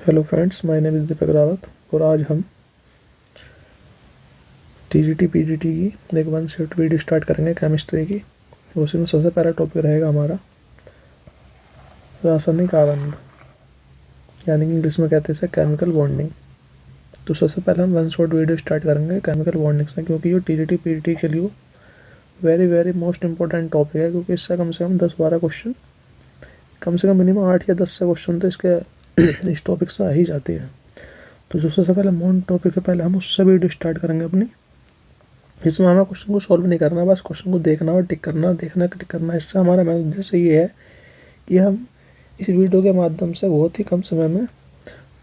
Hello friends, my name is Deepak Rawat और आज हम टीजीटी पीजीटी की एक वन सेट वीडियो स्टार्ट करेंगे केमिस्ट्री की। उसी में सबसे पहला टॉपिक रहेगा हमारा रासायनिक आबंध, यानी कि इंग्लिश में कहते हैं इसे केमिकल बॉन्डिंग। तो सबसे पहले हम वन शॉट वीडियो स्टार्ट करेंगे केमिकल बॉन्डिंग से, क्योंकि ये टीजीटी पीजीटी के लिए वेरी मोस्ट इंपॉर्टेंट टॉपिक है, क्योंकि इससे कम से कम 10-12 क्वेश्चन, कम से कम मिनिमम 8 या 10 से क्वेश्चन तो इसके इस टॉपिक से आ ही जाती है। तो जो सबसे पहले मोन टॉपिक है, पहले हम उससे वीडियो स्टार्ट करेंगे अपनी। इसमें हमें क्वेश्चन को सॉल्व नहीं करना, बस क्वेश्चन को देखना और टिक करना, देखना टिक करना। इससे हमारा उद्देश्य ये है कि हम इस वीडियो के माध्यम से बहुत ही कम समय में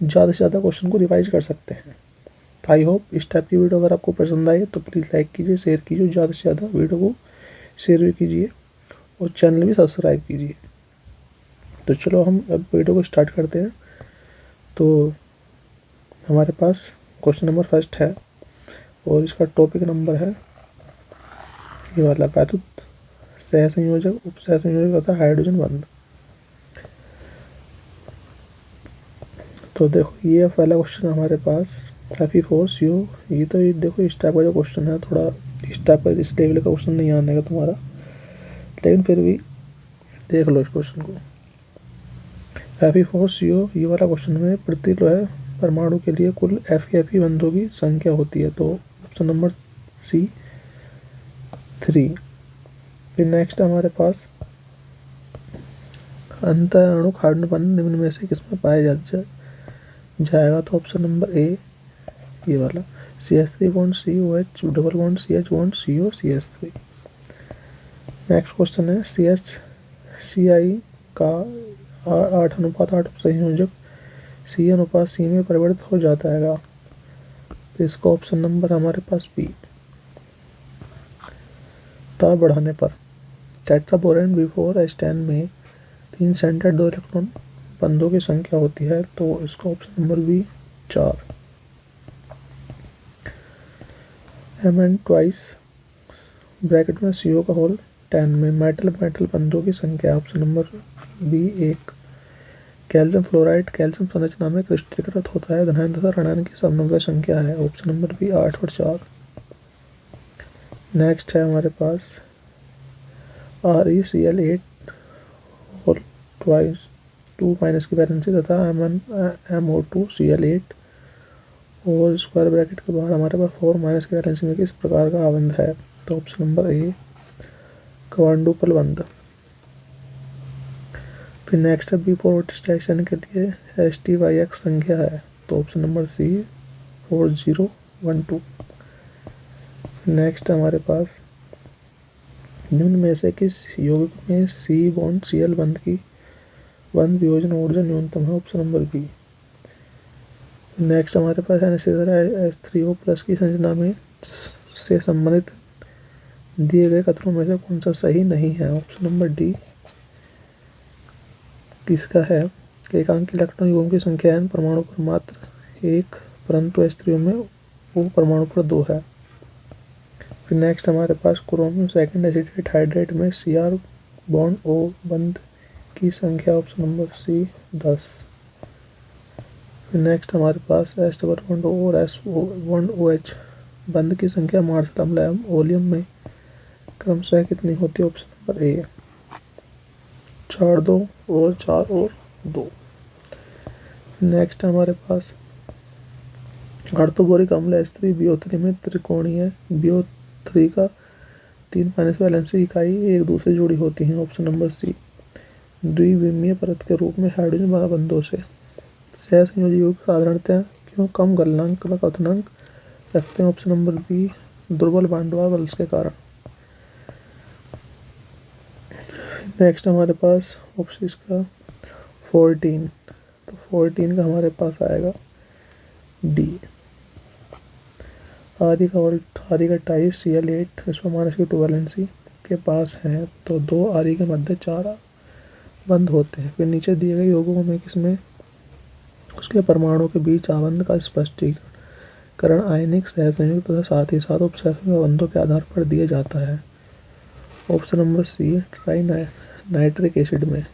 ज़्यादा से ज़्यादा क्वेश्चन को रिवाइज कर सकते हैं। आई होप इस टाइप की वीडियो अगर आपको पसंद आए तो प्लीज़ लाइक कीजिए, शेयर कीजिए, ज़्यादा से ज़्यादा वीडियो को शेयर भी कीजिए और चैनल भी सब्सक्राइब कीजिए। तो चलो हम अब वीडियो को स्टार्ट करते हैं। तो हमारे पास क्वेश्चन नंबर फर्स्ट है और इसका टॉपिक नंबर है ये वाला, वैद्युत सहसंयोजक उपसहसंयोजक तथा हाइड्रोजन बंध। तो देखो ये पहला क्वेश्चन हमारे पास Fe4CO। ये तो ये देखो इस टाइप का जो क्वेश्चन है, थोड़ा इस टाइप का इस लेवल का क्वेश्चन नहीं आने का तुम्हारा, लेकिन फिर भी देख लो इस क्वेश्चन को। Fe4CO ये वाला क्वेश्चन में प्रति लोहे परमाणु के लिए कुल Fe बंधों की संख्या होती है। तो ऑप्शन नंबर सी 3। फिर नेक्स्ट हमारे पास अंतःअणुक हाइड्रोजन बंध निम्न में से किसमें पाया जाएगा। तो ऑप्शन नंबर ए ये वाला CH3 bond COH double bond CH bond CO CH3। Next question है CH/Ci का 8:8 संयोजक C/C में परिवर्तित हो जाता है। तो इसका ऑप्शन नंबर हमारे पास बी। ताप बढ़ाने पर टेट्राबोरेन B4H10 में 3 सेंटर 2 इलेक्ट्रॉन बंधों की संख्या होती है। तो इसका option number B 4। Mn twice bracket में CO का होल 10 में मेटल बंधों की संख्या, option number B 1। Calcium fluoride calcium संरचना में क्रिस्टलीकृत होता है। धनायन तथा ऋणायन की समन्वय संख्या है, ऑप्शन नंबर बी 8 और 4। नेक्स्ट है हमारे पास ReCl8 और ट्वाइस 2 माइनस की वैलेंसी तथा MnMO2Cl8 और स्क्वायर ब्रैकेट के बाहर हमारे पास 4 माइनस की वैलेंसी में किस प्रकार का आबंध है। तो ऑप्शन नंबर ए क्वाड्रुपल बंध। फिर नेक्स्ट है B4 डिस्ट्रैक्शन के लिए STYX संख्या है। तो ऑप्शन नंबर सी 4012। नेक्स्ट हमारे पास निम्न में से किस यौगिक में C बॉन्ड Cl बंध की बंध वियोजन ऊर्जा न्यूनतम है, ऑप्शन नंबर बी। नेक्स्ट हमारे पास H3O प्लस की संरचना में से संबंधित दिए गए कथनों में से कौन सा सही नहीं है, ऑप्शन नंबर डी। किसका है कि एकांकी इलेक्ट्रॉन युग्मों की संख्या n परमाणु पर मात्र 1, परंतु H3O में वो परमाणु पर 2 है। फिर नेक्स्ट हमारे पास क्रोमियम सेकेंड एसिटेट हाइड्रेट में Cr बॉन्ड O बंध की संख्या, ऑप्शन नंबर सी 10। फिर नेक्स्ट हमारे पास H डबल बॉन्ड O और S बॉन्ड OH बंध की संख्या मार्शल अम्ल एवं ओलियम में क्रमशः कितनी होती है, ऑप्शन नंबर ए 4, 2 और 4 और 2। नेक्स्ट हमारे पास ऑर्थोबोरिक अम्ल H3 BO3 में त्रिकोणीय BO3 का 3 माइनस वैलेंसी इकाई एक दूसरे जुड़ी होती हैं, ऑप्शन नंबर सी। द्विविमीय परत के रूप में हाइड्रोजन बंधों से सहसंयोजी यौगिक साधारणतः क्यों कम गलनांक व क्वथनांक रखते हैं, ऑप्शन नंबर बी दुर्बल बांडवार बल के कारण। नेक्स्ट हमारे पास ऑप्शन इसका 14। तो 14 का हमारे पास आएगा डी। आरी का टाइस Cl8 इसमें माइनस की 2 वैलेंसी के पास है, तो 2 आरी के मध्य 4 बंद होते हैं। फिर नीचे दिए गए यौगिकों में किसमें उसके परमाणु के बीच आबंध का स्पष्टीकरण आयनिक सहसंयोग तथा साथ ही साथ उपसहसंयोग बंधों के आधार पर दिया जाता है, ऑप्शन नंबर सी ट्राई नाइट्रिक एसिड में।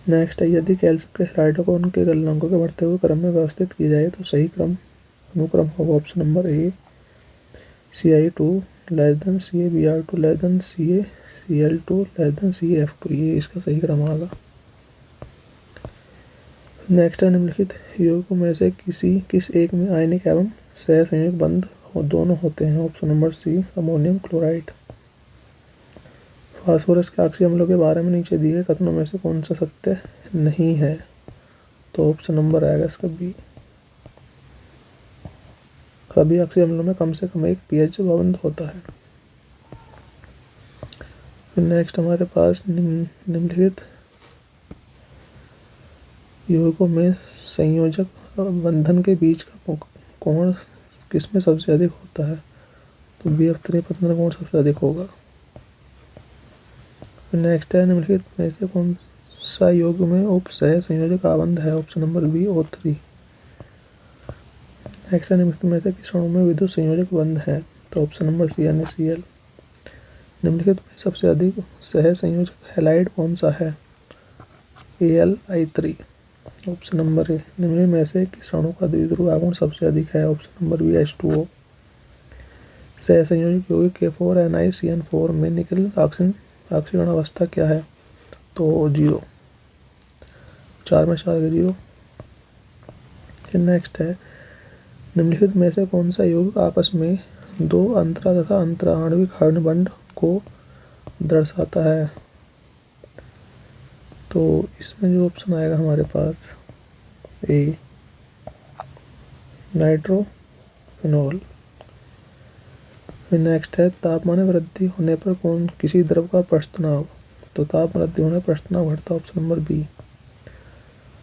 नेक्स्ट है, यदि कैल्शियम के हैलाइडों को उनके गलनांकों के बढ़ते हुए क्रम में व्यवस्थित किया जाए तो सही अनुक्रम होगा ऑप्शन नंबर ए CI2 less than CaBr2 less than CaCl2 less than CaF2, ये इसका सही क्रम आएगा। नेक्स्ट है, निम्नलिखित यौगिकों में से किस एक में आयनिक एवं सहसंयोजक बंध दोनों होते हैं? Option number C ammonium chloride. Phosphorus के ऑक्सी अम्लों के बारे में नीचे दिए गए कथनों में से कौन सा सत्य नहीं है? तो ऑप्शन नंबर आएगा इसका बी। सभी ऑक्सी अम्लों में कम से कम एक pH बंध होता है। फिर नेक्स्ट हमारे पास निम्नलिखित यौगिकों में संयोजक बंधन के बीच का कोण किसमें सबसे अधिक होता है? तो BF3 पतन कोण सबसे अधिक होगा। फिर नेक्स्ट है, निम्नलिखित में से कौन सा यौगिक में उप सह संयोजक आबंध है? Option number B O3। Next है, निम्नलिखित में से किस अणु में विद्युत संयोजक बंध है? तो ऑप्शन नंबर सी NaCl। निम्नलिखित में सबसे अधिक सह संयोजक हैलाइड कौन सा है? Al2। ऑप्शन नंबर ए। निम्न में से किस अणु का द्विध्रुव आघूर्ण सबसे अधिक है? Option number B H2O। सह संयोजक यौगिक K4NiCN4 में निकल ऑक्सीकरण अवस्था क्या है? तो 0, 4 में 4 के 0। फिर नेक्स्ट है, निम्नलिखित में से कौन सा यौगिक आपस में दो अंतरा तथा अंतरा आणविक हरण बंध को दर्शाता है? तो इसमें जो ऑप्शन आएगा हमारे पास ए नाइट्रोफिनॉल। फिर नेक्स्ट है, तापमान में वृद्धि होने पर किसी द्रव का पृष्ठ तनाव? तो ताप वृद्धि होने पर पृष्ठ तनाव घटता। Option number B.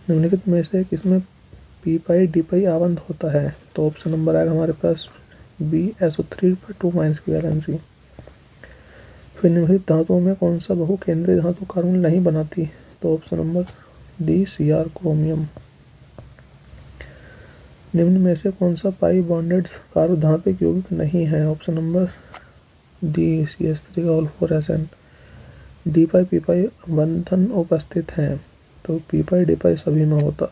निम्नलिखित में से किसमें पी पाई डी पाई आबंध होता है? तो ऑप्शन नंबर आएगा हमारे पास बी SO3 पर 2 की वैलेंसी। फिर निम्नलिखित धातुओं में कौन सा बहु केंद्रीय धातु कार्बन नहीं बनाती? तो option number D Cr chromium. निम्न में से कौन सा पाई बॉन्डेड कार्बधातुक यौगिक नहीं है? Option number D CH3 D pi p pi बंधन उपस्थित हैं, तो पी पाई डी पाई सभी में होता।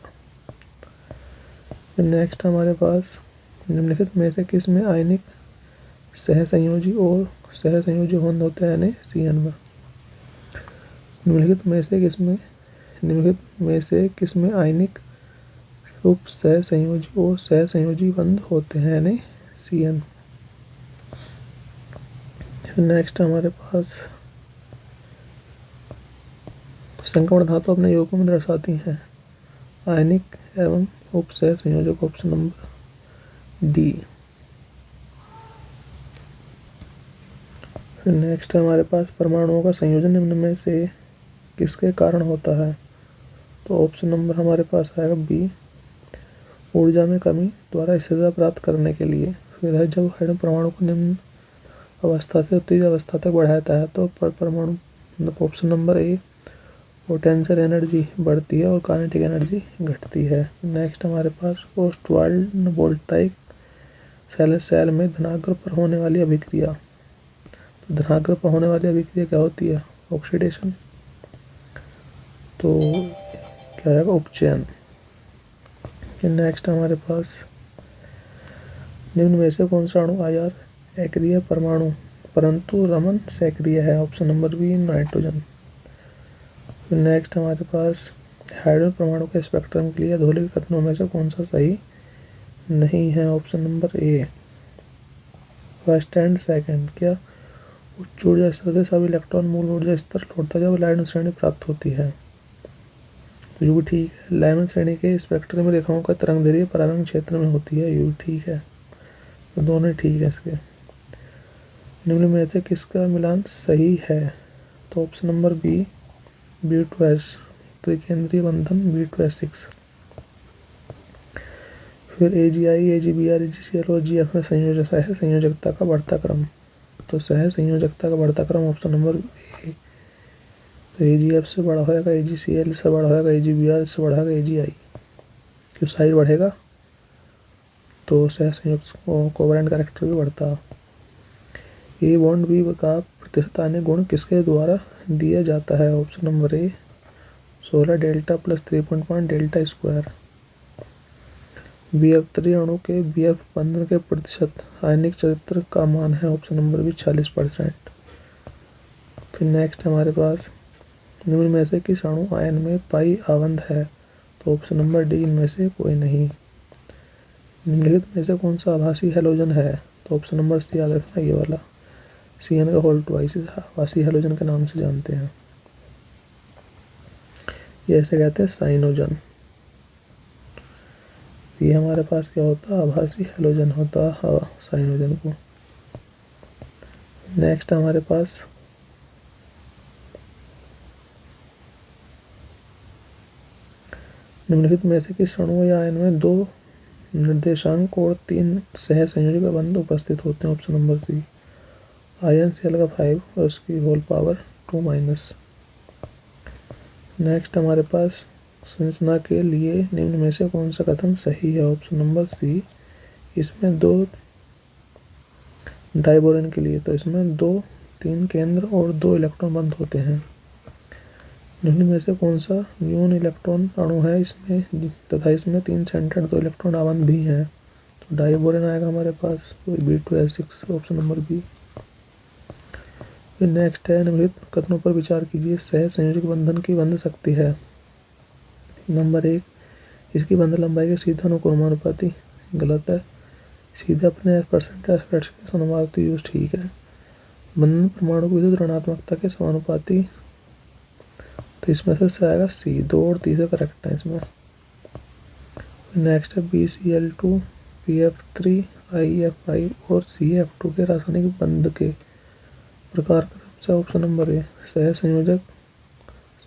नेक्स्ट हमारे पास, निम्नलिखित में से किस में आयनिक सहसंयोजी और सहसंयोजी बंध होते हैं NaCN में? निम्नलिखित में से किस में आयनिक उप सहसंयोजी और सहसंयोजी बंध होते हैं NaCN। नेक्स्ट हमारे पास, संक्रमण धातु अपने यौगिकों में दर्शाती हैं आयनिक एवं उप सह संयोजक। Option number D. फिर नेक्स्ट हमारे पास, परमाणुओं का संयोजन निम्न में से किसके कारण होता है? तो ऑप्शन नंबर हमारे पास आएगा बी ऊर्जा में कमी द्वारा स्थिरता प्राप्त करने के लिए। फिर है, जब हाइड्रोजन परमाणु को निम्न अवस्था से उत्तेजित अवस्था तक बढ़ाता है तो परमाणु, ऑप्शन नंबर ए, पोटेंशियल एनर्जी बढ़ती है और काइनेटिक एनर्जी घटती है। नेक्स्ट हमारे पास, ओस्टवाल्ड वोल्टाइक सेल में धनाग्र पर होने वाली अभिक्रिया। तो धनाग्र पर होने वाली अभिक्रिया क्या होती है? ऑक्सीडेशन। तो क्या आएगा? उपचयन। नेक्स्ट हमारे पास, निम्न में से कौन सा अणु IR अक्रिय परमाणु परंतु रमन सक्रिय है? Option number B nitrogen. Next हमारे पास, हाइड्रोजन परमाणु के स्पेक्ट्रम के लिए अधोलिखित कथनों में से कौन सा सही नहीं है? Option number A, first and second. क्या उच्च ऊर्जा स्तर से सब इलेक्ट्रॉन मूल ऊर्जा स्तर लौटता जब लाइनमैन श्रेणी प्राप्त होती है? तो ये भी ठीक है। लाइनमैन श्रेणी के स्पेक्ट्रम में रेखाओं का तरंगदैर्घ्य परावैंगनिक क्षेत्र में होती है, ये भी ठीक है। तो दोनों ठीक है इसके। निम्न में से किसका मिलान सही है? तो ऑप्शन नंबर बी B2S त्रिकेंद्रीय बंधन B2S6। फिर AgI AgBr AgCl और GF में संयोजकता का बढ़ता क्रम। तो सह संयोजकता का बढ़ता क्रम ऑप्शन नंबर ए। तो AgF से बड़ा होगा, AgCl से बड़ा होगा, AgBr से बड़ा होगा, AgI क्यों साइड बढ़ेगा तो सह संयोग कोवलेंट कैरेक्टर भी बढ़ता। ए बॉन्ड बी का प्रतिशत आने गुण किसके द्वारा दिया जाता है? ऑप्शन नंबर ए 16 delta plus 3.5 delta square. BF3 अणु के BF बंधन के प्रतिशत आयनिक चरित्र का मान है ऑप्शन नंबर बी 40%। फिर नेक्स्ट हमारे पास निम्न में से किस अणु आयन में पाई आबंध है, तो ऑप्शन नंबर डी इनमें से कोई नहीं। निम्नलिखित में से कौन सा आभासी हैलोजन है, तो ऑप्शन नंबर सी याद रखना ये वाला CN का होल ट्वाइस आभासी हैलोजन के नाम से जानते हैं। ये ऐसे कहते हैं साइनोजन। ये हमारे पास क्या होता है, आभासी हैलोजन होता है साइनोजन को। नेक्स्ट हमारे पास निम्नलिखित में से किस अणु या आयन में 2 निर्देशांक और 3 सह संयोजक बंध उपस्थित होते हैं, option number C ion Cl का 5 और उसकी होल पावर 2-। नेक्स्ट हमारे पास संरचना के लिए निम्न में से कौन सा कथन सही है, ऑप्शन नंबर सी इसमें 2 डाइबोरेन के लिए, तो इसमें 2-3 केंद्र और 2 इलेक्ट्रॉन बंद होते हैं। निम्न में से कौन सा न्यून इलेक्ट्रॉन अणु है इसमें तथा इसमें 3 सेंटर्ड 2 इलेक्ट्रॉन आबंध भी हैं, तो डाइबोरेन आएगा हमारे पास, तो B2S6 ऑप्शन नंबर बी। फिर नेक्स्ट है निम्नलिखित कथनों पर विचार कीजिए। सह संयोजक बंधन की बंध शक्ति है नंबर 1 इसकी बंध लंबाई के सीधा अनुक्रमानुपाती, गलत है। सीधे अपने परसेंटेज के समानुपाती यूज ठीक है। बंधन परमाणु की विद्युत ऋणात्मकता के समानुपाती, तो इसमें से आएगा सी, 2 और 3 करेक्ट है इसमें। नेक्स्ट है BCl2 PF3 IF5 और CF2 के रासायनिक बंध के प्रकार क्रम से ऑप्शन नंबर ए सह संयोजक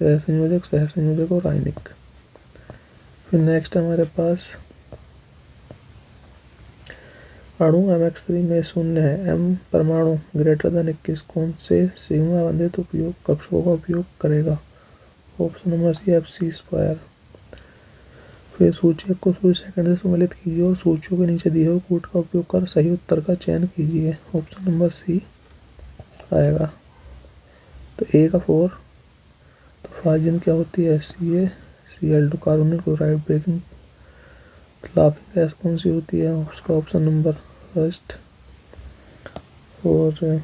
सह संयोजक सह संयोजक और आयनिक। फिर नेक्स्ट हमारे पास अणु MX3 में 0 है, M परमाणु ग्रेटर देन 21 कौन से सिग्मा बंधित उपयोग कक्षों का उपयोग करेगा, ऑप्शन नंबर सी Fc²। फिर सूचक को सूची सेकंड से सम्मिलित कीजिए और सूचियों के नीचे दिए हुए कूट का उपयोग कर सही उत्तर का चयन कीजिए, ऑप्शन नंबर सी आएगा। तो ए का 4, तो फाजिन क्या होती है CaCl2 carbonic chloride. Breaking laughing gas कौन सी होती है, उसका ऑप्शन नंबर फर्स्ट। और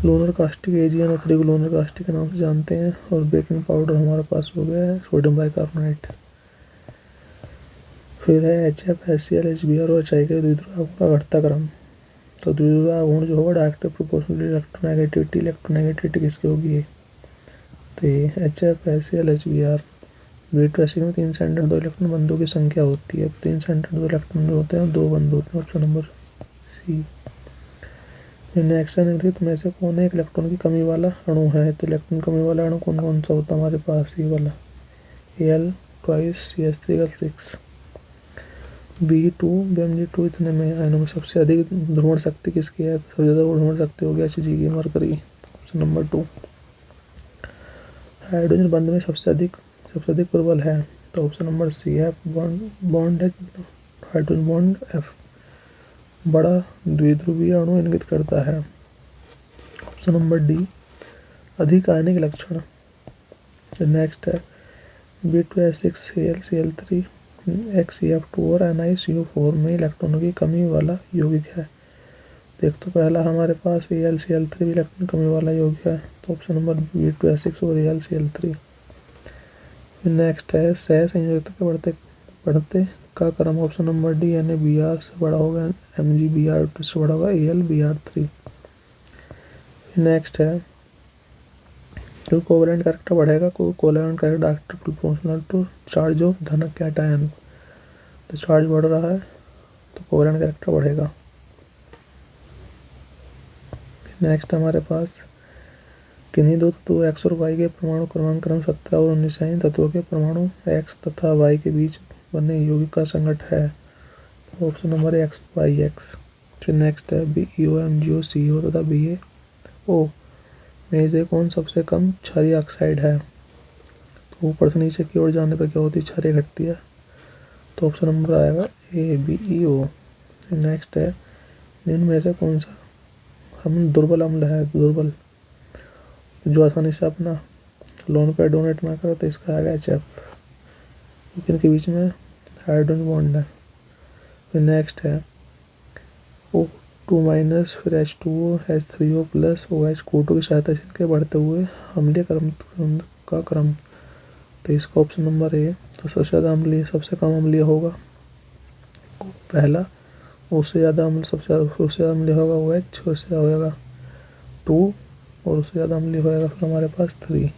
लोनर कास्टिक AgNO3 को लोनर कास्टिक के नाम से जानते हैं। और बेकिंग पाउडर हमारे पास हो गया है सोडियम बाइकार्बोनेट। फिर है HF HCl HBr और HI के द्विध्रुव का घटता क्रम, तो द्विध्रुव गुण जो होगा डायरेक्ट प्रोपोर्शनल इलेक्ट्रोनेगेटिविटी किसकी होगी, तो ये HF HCl HBr। B2S में 3 सेंटर 2 इलेक्ट्रॉन बंधों की संख्या होती है, 3 सेंटर 2 इलेक्ट्रॉन जो होते हैं 2 बंध होते हैं, ऑप्शन नंबर सी। नेक्स्ट निम्नलिखित में से कौन एक इलेक्ट्रॉन की कमी वाला अणु है, तो इलेक्ट्रॉन कमी वाला अणु कौन कौन सा होता है हमारे पास, ये वाला Al twice CH3 B2 Bmg2 इतने में आयनों में सबसे अधिक ध्रुवण शक्ति किसकी है, सबसे ज़्यादा ध्रुवण शक्ति होगी Hg की, मरकरी, ऑप्शन नंबर 2। हाइड्रोजन बंध में सबसे अधिक प्रबल है, तो ऑप्शन नंबर सी है बॉन्ड हाइड्रोजन बॉन्ड F। बड़ा द्विध्रुवीय अणु इंगित करता है, ऑप्शन नंबर डी अधिक आयनिक लक्षण। नेक्स्ट है B2S6 ClCl3 XCF2 और NiCO4 में इलेक्ट्रॉनों की कमी वाला यौगिक है। देख तो पहला हमारे पास AlCl3 इलेक्ट्रॉन कमी वाला यौगिक है, तो ऑप्शन नंबर B2S6 और AlCl3। नेक्स्ट है सह संयोजकता के बढ़ते का क्रम, ऑप्शन नंबर डी NaBr से बड़ा होगा MgBr2 से बड़ा होगा AlBr3। नेक्स्ट है जो कोवलेंट कैरेक्टर बढ़ेगा, covalent character proportional to charge of धनक कैटायन, तो चार्ज बढ़ रहा है तो कोवलेंट कैरेक्टर बढ़ेगा। नेक्स्ट हमारे पास किन्हीं दो तत्वों x और y के परमाणु क्रमांक क्रम 17 और 19 हैं। तत्वों के परमाणु x तथा y के बीच बने यौगिक का संगठ है, तो ऑप्शन नंबर है XYX। फिर नेक्स्ट है BeO MgO CO तथा BaO में से कौन सबसे कम क्षारीय ऑक्साइड है, तो ऊपर से नीचे की ओर जाने पर क्या होती है, क्षारीय घटती है, तो ऑप्शन नंबर आएगा BeO। नेक्स्ट है निम्न में से कौन सा हम दुर्बल अम्ल है, दुर्बल जो आसानी से अपना लोन पे डोनेट ना करो तो इसका आएगा HF, क्योंकि इनके बीच में हाइड्रोजन बॉन्ड है। फिर नेक्स्ट है O2 माइनस, फिर H2O, H3O plus, OH, O2 की सहायता से इनके बढ़ते हुए अम्लीय क्रम का क्रम। तो इसका ऑप्शन नंबर ए। तो सबसे ज़्यादा अम्लीय सबसे कम अम्लीय होगा पहला, उससे ज़्यादा अम्ल उससे ज़्यादा अम्लीय होगा OH, उससे ज़्यादा होगा 2, और उससे ज़्यादा अम्लीय होगा फिर हमारे पास 3।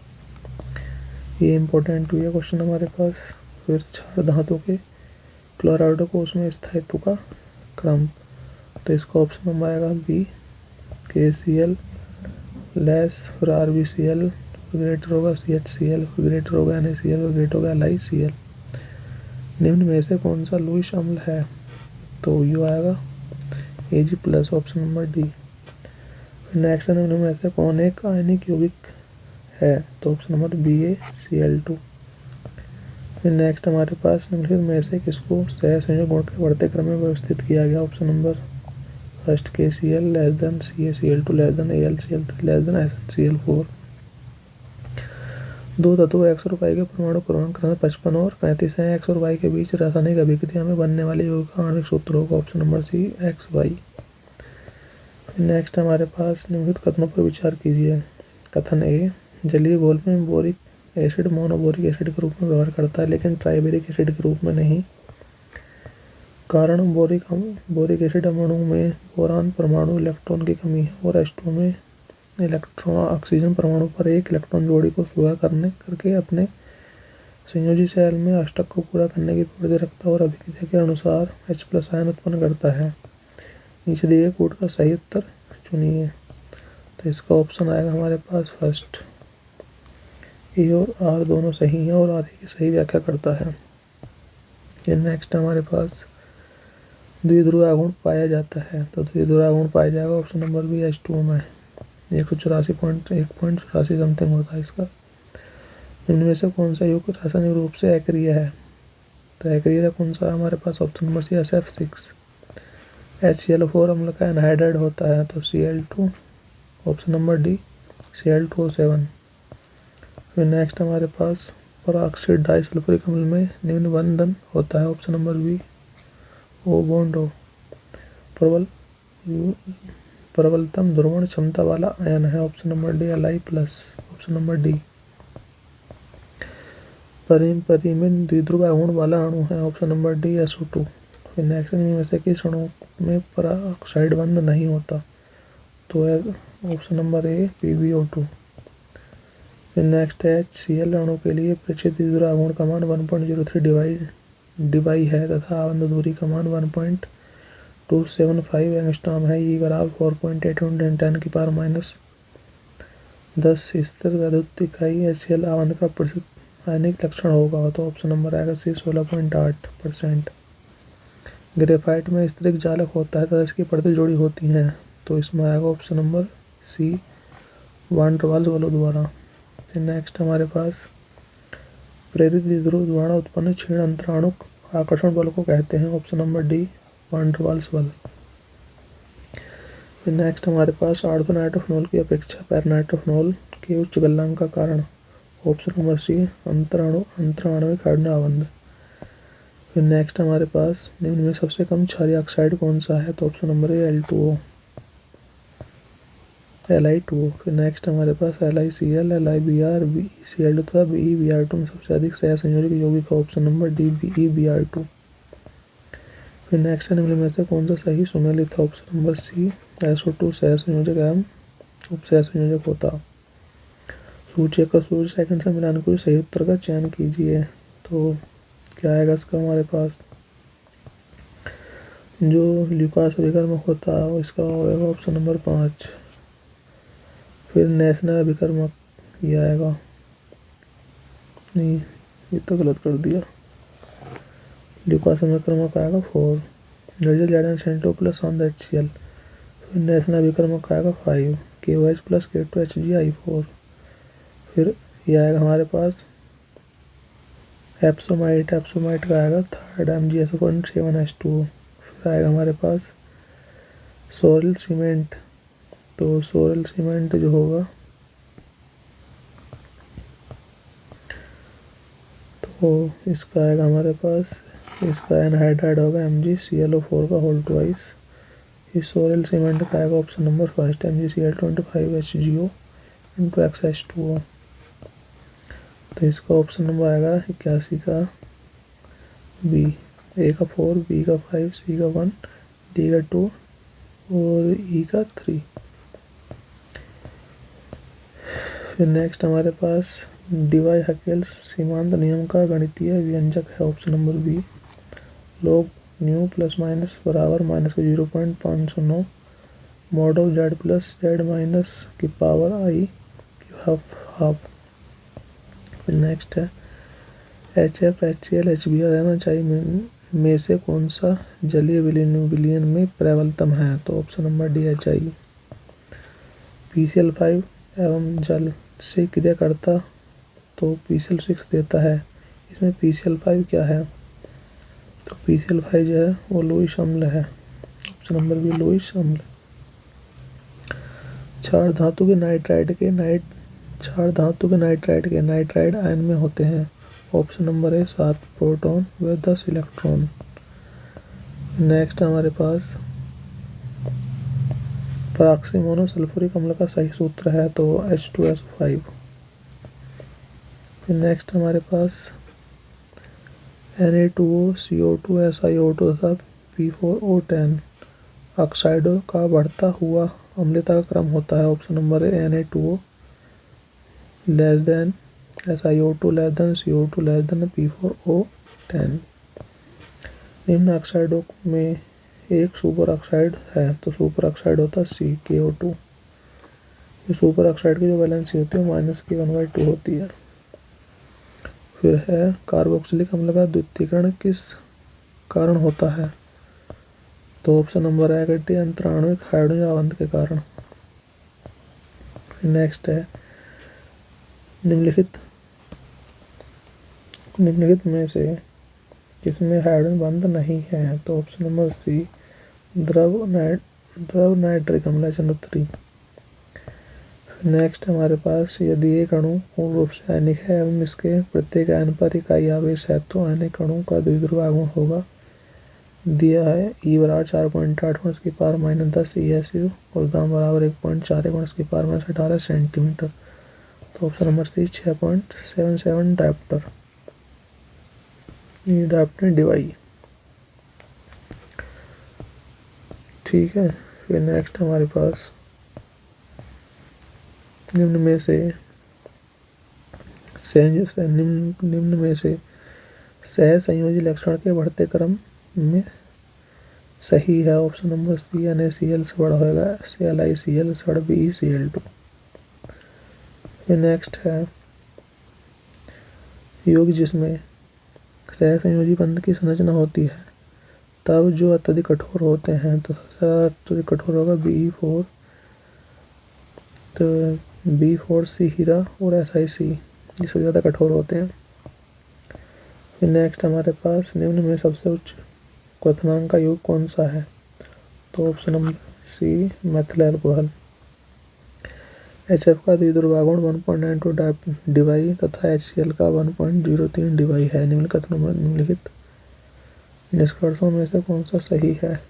ये इम्पोर्टेंट हुई है क्वेश्चन हमारे पास। फिर क्षार धातु के क्लोराइड को उसमें स्थायित्व का क्रम। तो इसका ऑप्शन नंबर आएगा बी, KCl लेस, फिर RbCl, ग्रेटर होगा CHCl, ग्रेटर होगा NaCl, ग्रेटर होगा LiCl। निम्न में से कौन सा लुईस अम्ल है? तो यू आएगा Ag plus, option number D. फिर नेक्स्ट निम्न में से कौन एक आयनिक यौगिक है? तो ऑप्शन नंबर BaCl2। फिर नेक्स्ट हमारे पास निम्नलिखित में से किसको सहसंयोजक गुण के बढ़ते क्रम में व्यवस्थित किया गया? Option number first KCl less than CaCl2 less than AlCl3 less than SnCl4। दो तत्व X और Y के परमाणु क्रमांक 55 और 35 हैं। X और Y के बीच रासायनिक अभिक्रिया में बनने वाले यौगिक का आणविक सूत्र होगा option number C XY। Next हमारे पास निम्नलिखित कथनों पर विचार कीजिए। कथन ए, जलीय घोल में बोरिक एसिड मोनोबोरिक एसिड के रूप में व्यवहार करता है लेकिन ट्राइबेरिक एसिड के रूप में नहीं। कारण बोरिक एसिड अणु में बोरान परमाणु इलेक्ट्रॉन की कमी है और H2 में इलेक्ट्रॉन ऑक्सीजन परमाणु पर एक इलेक्ट्रॉन जोड़ी को स्वीकार करके अपने संयोजी सेल में अष्टक को पूरा करने की प्रवृत्ति रखता है और अभिक्रिया के अनुसार H+ आयन उत्पन्न करता है। नीचे दिए गए कोड का सही उत्तर चुनिए। तो इसका ऑप्शन आएगा हमारे पास फर्स्ट। ए और आर दोनों सही हैं और आर की सही व्याख्या करता है। ये नेक्स्ट हमारे पास द्विध्रुव आघूर्ण पाया जाता है। तो द्विध्रुव आघूर्ण पाया जाएगा ऑप्शन नंबर बी H2O में। 184.84 समथिंग होता है इसका। निम्न में से कौन सा युग रासायनिक रूप से अक्रिय है? तो अक्रिय कौन सा हमारे पास? ऑप्शन नंबर सी SF6। HCl4 अम्ल का एनहाइड्राइड होता है तो Cl2, option number D Cl2O7। फिर नेक्स्ट हमारे पास पराऑक्सीड डाइसल्फ्यूरिक अम्ल में निम्न बंधन होता है option number B O bond O। प्रबलतम ध्रुवण क्षमता वाला आयन है option number D Li+, option number D. परिमित द्विध्रुव आघूर्ण वाला अणु है ऑप्शन नंबर डी SO2। फिर नेक्स्ट में से किस अणु में पराऑक्साइड बंध नहीं होता? तो ऑप्शन नंबर ए PbO2। फिर नेक्स्ट है HCl अणु के लिए प्रेक्षित द्विध्रुव आघूर्ण का मान 1.03 डिवाई है तथा आबंध दूरी का मान 1.275 एंगस्ट्रॉम है। ई बराबर 4.8 × 10 स्थिर वैद्युत इकाई HCl आबंध का प्रसिद्ध आयनिक लक्षण होगा। तो ऑप्शन नंबर आएगा सी 16.8%। ग्रेफाइट में स्तरिक जालक होता है तथा इसकी परतें जुड़ी होती हैं तो इसमें आएगा ऑप्शन नंबर सी वान डेर वाल्स बलों द्वारा। फिर नेक्स्ट हमारे पास प्रेरित द्विध्रुव द्वारा उत्पन्न क्षीण अंतराणुक आकर्षण बल को कहते हैं option number D van der Waals बल। फिर नेक्स्ट हमारे पास आर्थोनाइट्रोफिनॉल की अपेक्षा पैरानाइट्रोफिनॉल के उच्च गलनांक का कारण ऑप्शन नंबर सी अंतराणुविक हाइड्रोजन आबंध। फिर नेक्स्ट हमारे पास निम्न में सबसे कम क्षारीय ऑक्साइड कौन सा है? तो ऑप्शन नंबर ए Li2O। फिर नेक्स्ट हमारे पास LiCl, LiBr, BeCl2 तथा BeBr2 में सबसे अधिक सहसंयोजक यौगिक है ऑप्शन नंबर डी BeBr2। फिर नेक्स्ट निम्न में से कौन सा सही सुमेलित है? ऑप्शन नंबर सी SO2 सहसंयोजक एवं उप सहसंयोजक होता। सूची का सूर्य सेकंड से मिलान कर सही उत्तर का चयन कीजिए। तो क्या आएगा इसका हमारे पास? जो ल्यूकास अभिकर्मक होता है इसका होगा ऑप्शन नंबर 5। फिर नेशनल अभिकर्मक ये आएगा, नहीं ये तो गलत कर दिया। ल्यूकास अभिकर्मक आएगा 4। नर्जल जैडन सेंटो प्लस ऑन द HCl। फिर नेशनल अभिकर्मक आएगा 5 KOH प्लस K2HgI4। फिर ये आएगा हमारे पास एप्सोमाइट का आएगा 3rd MgSO7H2O। फिर आएगा हमारे पास सोरल सीमेंट। तो सोरल सीमेंट जो होगा ओ इसका आएगा हमारे पास, इसका एनहाइड्राइड होगा MgClO4 का होल ट्वाइस। इस सोरेल सीमेंट का आएगा option number first MgCl25HgO into XH2O। तो इसका ऑप्शन नंबर आएगा 81 का बी। ए का 4, बी का 5, सी का 1, डी का 2 और ई का 3। फिर नेक्स्ट हमारे पास डिवाई हकेल्स सीमांत नियम का गणितीय व्यंजक है option number B. Log new plus minus बराबर माइनस का 0.509 mod of Z plus Z minus की पावर आई की हाफ। फिर नेक्स्ट है HF HCl HBr NHI में से कौन सा जलीय विलयन में प्रबलतम है? तो option number D HI। PCl5 एवं जल से क्रिया करता तो PCl6 देता है, इसमें PCl5 क्या है? तो PCl5 जो है वो लुईस अम्ल है, ऑप्शन नंबर बी लुईस अम्ल। क्षार धातु के नाइट्राइड आयन में होते हैं, ऑप्शन नंबर है 7 प्रोटॉन व 10 इलेक्ट्रॉन। नेक्स्ट हमारे पास पराक्सी मोनोसल्फ्यूरिक अम्ल का सही सूत्र है तो H2SO5। फिर नेक्स्ट हमारे पास Na2O CO2 SiO2 तथा P4O10 ऑक्साइडों का बढ़ता हुआ अम्लता का क्रम होता है, ऑप्शन नंबर है Na2O less than SiO2 less than CO2 less than P4O10। निम्न ऑक्साइडों में एक सुपर ऑक्साइड है तो सुपर ऑक्साइड होता है CaO2। ये सुपर ऑक्साइड की जो वैलेंसी होती है -1/2 होती है। फिर है कार्बोक्सिलिक अम्ल का द्वितीयकरण किस कारण होता है? तो ऑप्शन नंबर है डी अंतराणुविक हाइड्रोजन आवंत के कारण। नेक्स्ट है निम्नलिखित में से किसमें हाइड्रोजन बंध नहीं है? तो ऑप्शन नंबर सी द्रव नाइट्रिक अम्ल HNO3। नेक्स्ट हमारे पास यदि एक अणु पूर्ण रूप से आयनिक है एवं इसके प्रत्येक आयन पर इकाई आवेश है तो आयनिक अणु का द्विध्रुव आघूर्ण होगा, दिया है E बराबर 4.8 × 10 ESU और गामा बराबर 1.41 × 1018 सेंटीमीटर। तो ऑप्शन नंबर सी 6.77 डायप्टर डिवाई। ठीक है। फिर नेक्स्ट हमारे पास निम्न में से सहसंयोजी लक्षण के बढ़ते क्रम में सही है, ऑप्शन नंबर सी NaCl से बड़ा होगा ClICl से बड़ा BeCl2। फिर नेक्स्ट है योग जिसमें सहसंयोजी बंध की संरचना होती है तब जो अत्यधिक कठोर होते हैं तो अत्यधिक कठोर होगा BE4 तो B4C हीरा और SiC ये सबसे ज़्यादा कठोर होते हैं। फिर नेक्स्ट हमारे पास निम्न में सबसे उच्च क्वथनांक का योग कौन सा है? तो option number C methyl alcohol. HF का द्विध्रुव आघूर्ण 1.92 डिवाई तथा HCl का 1.03 डिवाई है। निम्नलिखित निष्कर्षों में से कौन सा सही है?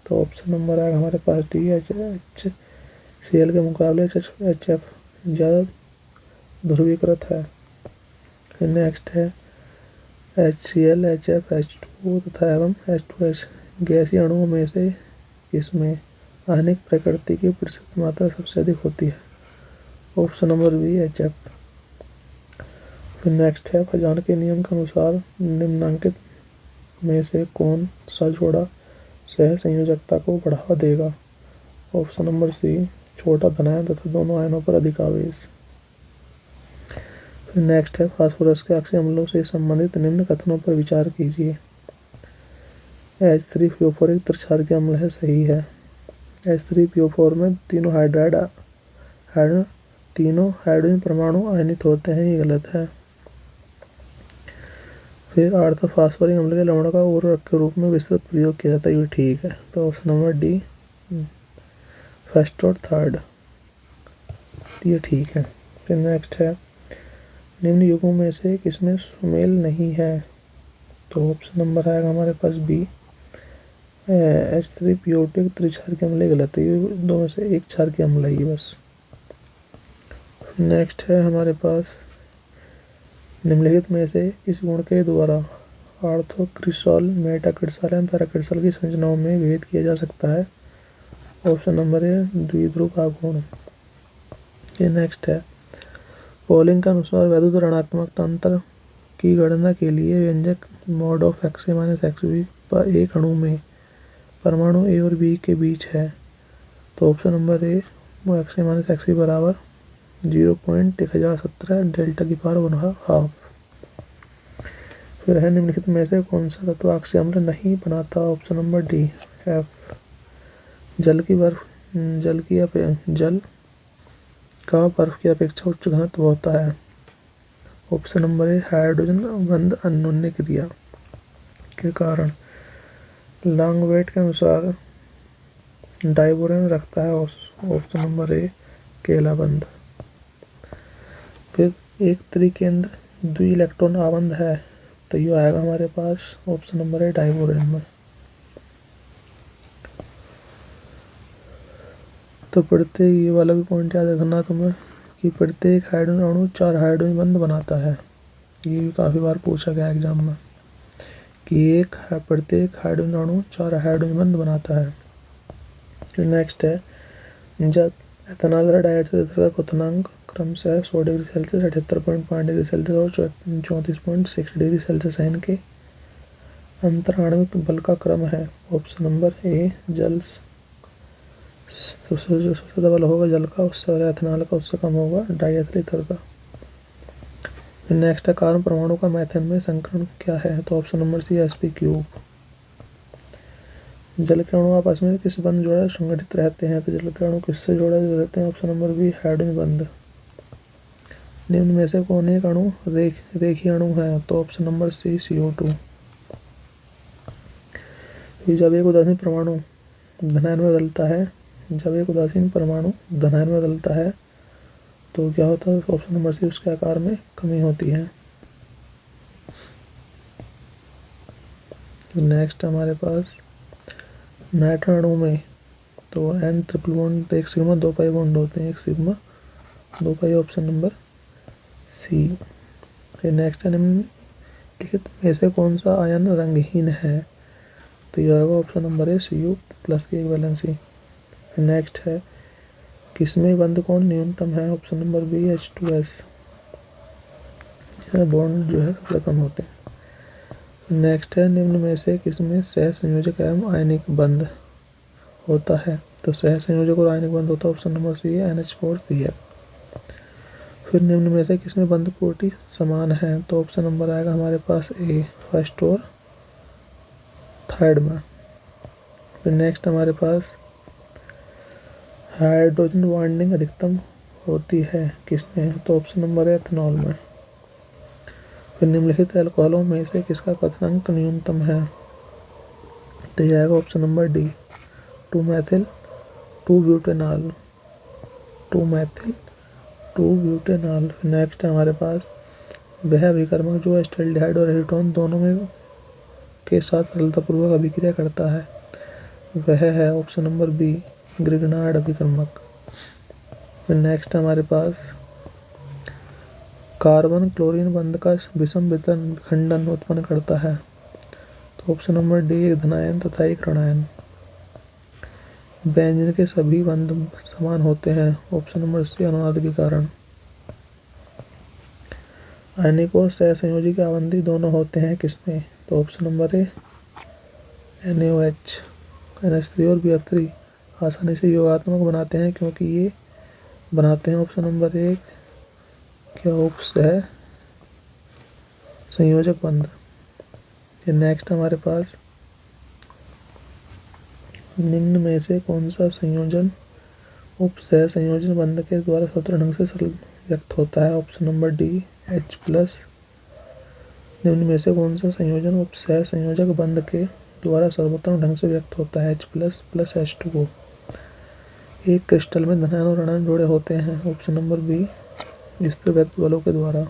तो ऑप्शन नंबर आएगा हमारे पास डी HCl के मुकाबले HF ज़्यादा ध्रुवीकृत है। फिर नेक्स्ट है HCl HF H2O तथा एवं H2S गैसीय अणुओं में से इसमें आयनिक प्रकृति की प्रतिशत मात्रा सबसे अधिक होती है, ऑप्शन नंबर बी HF। फिर नेक्स्ट है फजान के नियम के अनुसार निम्नांकित में से कौन सा जोड़ा सह संयोजकता को बढ़ावा देगा? ऑप्शन नंबर सी छोटा धनायन तथा दोनों आयनों पर अधिक आवेश। फिर नेक्स्ट है फास्फोरस के अक्षय अम्लों से संबंधित निम्न कथनों पर विचार कीजिए। H3PO4 एक त्रिक्षारकीय अम्ल है, सही है। H3PO4 में तीनों हाइड्रोजन परमाणु आयनित होते हैं, ये गलत है। फिर ऑर्थो फास्फोरिक अम्ल के लवणों का उर्वरक के रूप में विस्तृत प्रयोग किया जाता है, ये ठीक है। तो ऑप्शन नंबर डी फर्स्ट और थर्ड ये ठीक है। फिर नेक्स्ट है निम्न युगों में से किसमें सुमेल नहीं है? तो ऑप्शन नंबर आएगा हमारे पास बी, H3PO2 त्रिक्षार की अम्ल गलत है, ये दो में से एक क्षार की अम्ल है बस। नेक्स्ट है हमारे पास निम्नलिखित में से इस गुण के द्वारा ऑर्थोक्रिसॉल, मेटाक्रिसॉल एवं पैराक्रिसॉल की संरचनाओं में भेद किया जा सकता है। ऑप्शन नंबर ए द्विध्रुव आघूर्ण। ये नेक्स्ट है पॉलिंग के अनुसार वैद्युत ऋणात्मक तंत्र की गणना के लिए व्यंजक mod of XA minus XB पर एक अणु में परमाणु ए और बी के बीच है। तो ऑप्शन नंबर ए वो XA माइनस XB बराबर 0.1017 डेल्टा की पावर 1/2। फिर है निम्नलिखित में से कौन सा तत्व अक्षय अम्ल नहीं बनाता? Option number D, F। जल का बर्फ की अपेक्षा उच्च घनत्व होता है। ऑप्शन नंबर ए हाइड्रोजन बंध अन्योन्य क्रिया के कारण। लॉन्गवेट के अनुसार डाइबोरेन रखता है ऑप्शन नंबर ए केला बंध। फिर एक त्रिकेंद्र द्वि इलेक्ट्रॉन आबंध है, तो ये आएगा हमारे पास ऑप्शन नंबर ए डाइबोरेन में। तो प्रत्येक ये वाला भी पॉइंट याद रखना तुम्हें कि प्रत्येक हाइड्रोजन अणु 4 हाइड्रोजन बंध बनाता है। ये भी काफ़ी बार पूछा गया एग्जाम में कि प्रत्येक हाइड्रोजन अणु 4 हाइड्रोजन बंध बनाता है। नेक्स्ट है जब एथेनॉल डाइएथर का क्वथनांक क्रमशः 100 डिग्री सेल्सियस, 78.5 डिग्री सेल्सियस और 34.6 डिग्री सेल्सियस है, इनके अंतराण्विक बल का क्रम है। ऑप्शन नंबर ए जल सबसे ज़्यादा बल होगा जल का, उससे और एथेनॉल का उससे कम होगा डाइएथर ईथर का। नेक्स्ट है कार्बन परमाणु का मेथेन में संकरण क्या है? तो ऑप्शन नंबर सी sp3। जल के अणु आपस में किस बंध जोड़ा संगठित रहते हैं? तो जल के अणु किससे जोड़ा रहते हैं? ऑप्शन नंबर बी हाइड्रोजन बंध। निम्न में से कौन एक अणु रेखीय अणु है? तो ऑप्शन नंबर सी CO2। जब एक उदासीन परमाणु धनायन में बदलता है तो क्या होता है? ऑप्शन नंबर सी उसके आकार में कमी होती है। नेक्स्ट हमारे पास नाइट्रोजन अणु में तो N ट्रिपल बॉन्ड, एक सिग्मा 2 पाई बॉन्ड होते हैं, एक सिग्मा 2 पाई, ऑप्शन नंबर सी। फिर नेक्स्ट है निम्नलिखित में से कौन सा आयन रंगहीन है? तो यह होगा ऑप्शन नंबर ए Cu+ की एक वैलेंसी। फिर नेक्स्ट है किसमें बंध कोण न्यूनतम है? Option number B H2S। यह बॉन्ड जो है सबसे कम होते हैं। नेक्स्ट है निम्न में से किसमें सह संयोजक एवं आयनिक बंध होता है? तो सह संयोजक और आयनिक बंध होता है ऑप्शन नंबर सी है NH4CF। फिर निम्न में से किसमें बंध कोटि समान है? तो ऑप्शन नंबर आएगा हमारे पास ए, फर्स्ट और थर्ड में। फिर नेक्स्ट हमारे पास हाइड्रोजन बॉन्डिंग अधिकतम होती है किसमें? तो ऑप्शन नंबर है एथेनॉल में। फिर निम्नलिखित अल्कोहलों में से किसका क्वथनांक न्यूनतम है? तो यह आएगा ऑप्शन नंबर डी, 2-मेथिल 2-ब्यूटेनॉल। नेक्स्ट हमारे पास वह अभिकर्मक जो एस्टल्डिहाइड और एसीटोन दोनों में के साथ सरलतापूर्वक अभिक्रिया करता है, वह है ऑप्शन नंबर बी ग्रिग्नार्ड अभिकर्मक। फिर नेक्स्ट हमारे पास कार्बन क्लोरीन बंध का विषम विखंडन उत्पन्न करता है, तो ऑप्शन नंबर डी एक धनायन तथा एक ऋणायन। बेंजीन के सभी बंध समान होते हैं, ऑप्शन नंबर सी अनुनाद के कारण। आयनिक और सहसंयोजी के आबंधी दोनों होते हैं किसमें? तो ऑप्शन नंबर ए NaOH। NH3 और BF3 आसानी से योगात्मक बनाते हैं क्योंकि ये बनाते हैं ऑप्शन नंबर एक क्या उपसह संयोजक बंध। फिर नेक्स्ट हमारे पास निम्न में से कौन सा संयोजन उपसह संयोजन बंध के द्वारा स्वतंत्र ढंग से सरल व्यक्त होता है? Option number D H+। निम्न में से कौन सा संयोजन उपसह संयोजक बंध के द्वारा सर्वोत्तम ढंग से व्यक्त होता है? H++ H2O। एक क्रिस्टल में धनायन और ऋणायन जोड़े होते हैं, ऑप्शन नंबर बी स्थिर वैद्युत बलों के द्वारा।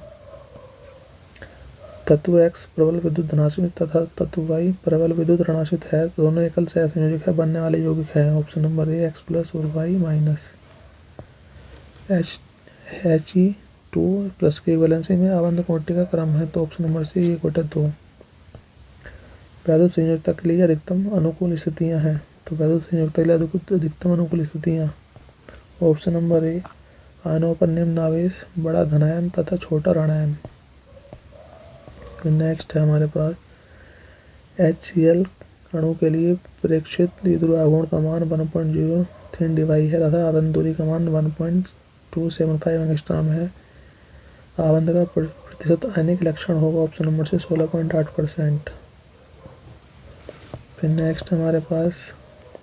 तत्व X प्रबल विद्युत धनात्मक तथा तत्व Y प्रबल विद्युत ऋणात्मक है, दोनों एकल से असंयोजक है, बनने वाले यौगिक हैं। ऑप्शन नंबर ए X प्लस और Y माइनस। He2 प्लस की वैलेंसी में आबंध कोटि का क्रम है, तो ऑप्शन नंबर सी 1/2। वैद्युत संयोजकता के लिए अधिकतम अनुकूल स्थितियां हैं, तो वैद्युत संयोजकता के लिए अधिकतम अनुकूल स्थितियां ऑप्शन नंबर ए आयनों पर निम्न आवेश, बड़ा धनायन तथा छोटा ऋणायन। नेक्स्ट है हमारे पास HCl अणु के लिए प्रेक्षित द्विध्रुव आघूर्ण का मान 1.03 डिवाई है तथा आबंध दूरी का मान 1.275 एंगस्ट्रॉम है। आबंध का प्रतिशत आयनिक लक्षण होगा ऑप्शन नंबर से 16.8%। फिर नेक्स्ट हमारे पास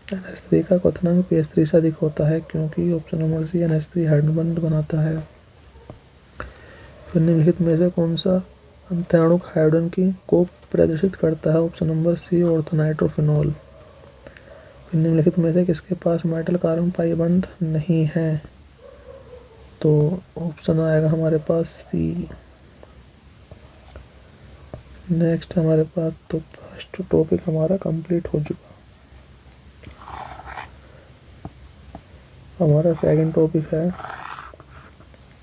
NH3 का क्वथनांक pH3 से अधिक होता है, क्योंकि ऑप्शन नंबर सी NH3 हाइड्रोबॉन्ड बनाता है। फिर निम्नलिखित में से कौन सा अंत्याणुक हाइड्रोजन की को प्रदर्शित करता है, ऑप्शन नंबर सी ऑर्थोनाइट्रोफिनॉल। फिर निम्नलिखित में से किसके पास मेटल कार्बन पाई बंध नहीं है, तो ऑप्शन आएगा हमारे पास सी। नेक्स्ट हमारे पास तो फर्स्ट टॉपिक हमारा कंप्लीट हो चुका। हमारा सेकंड टॉपिक है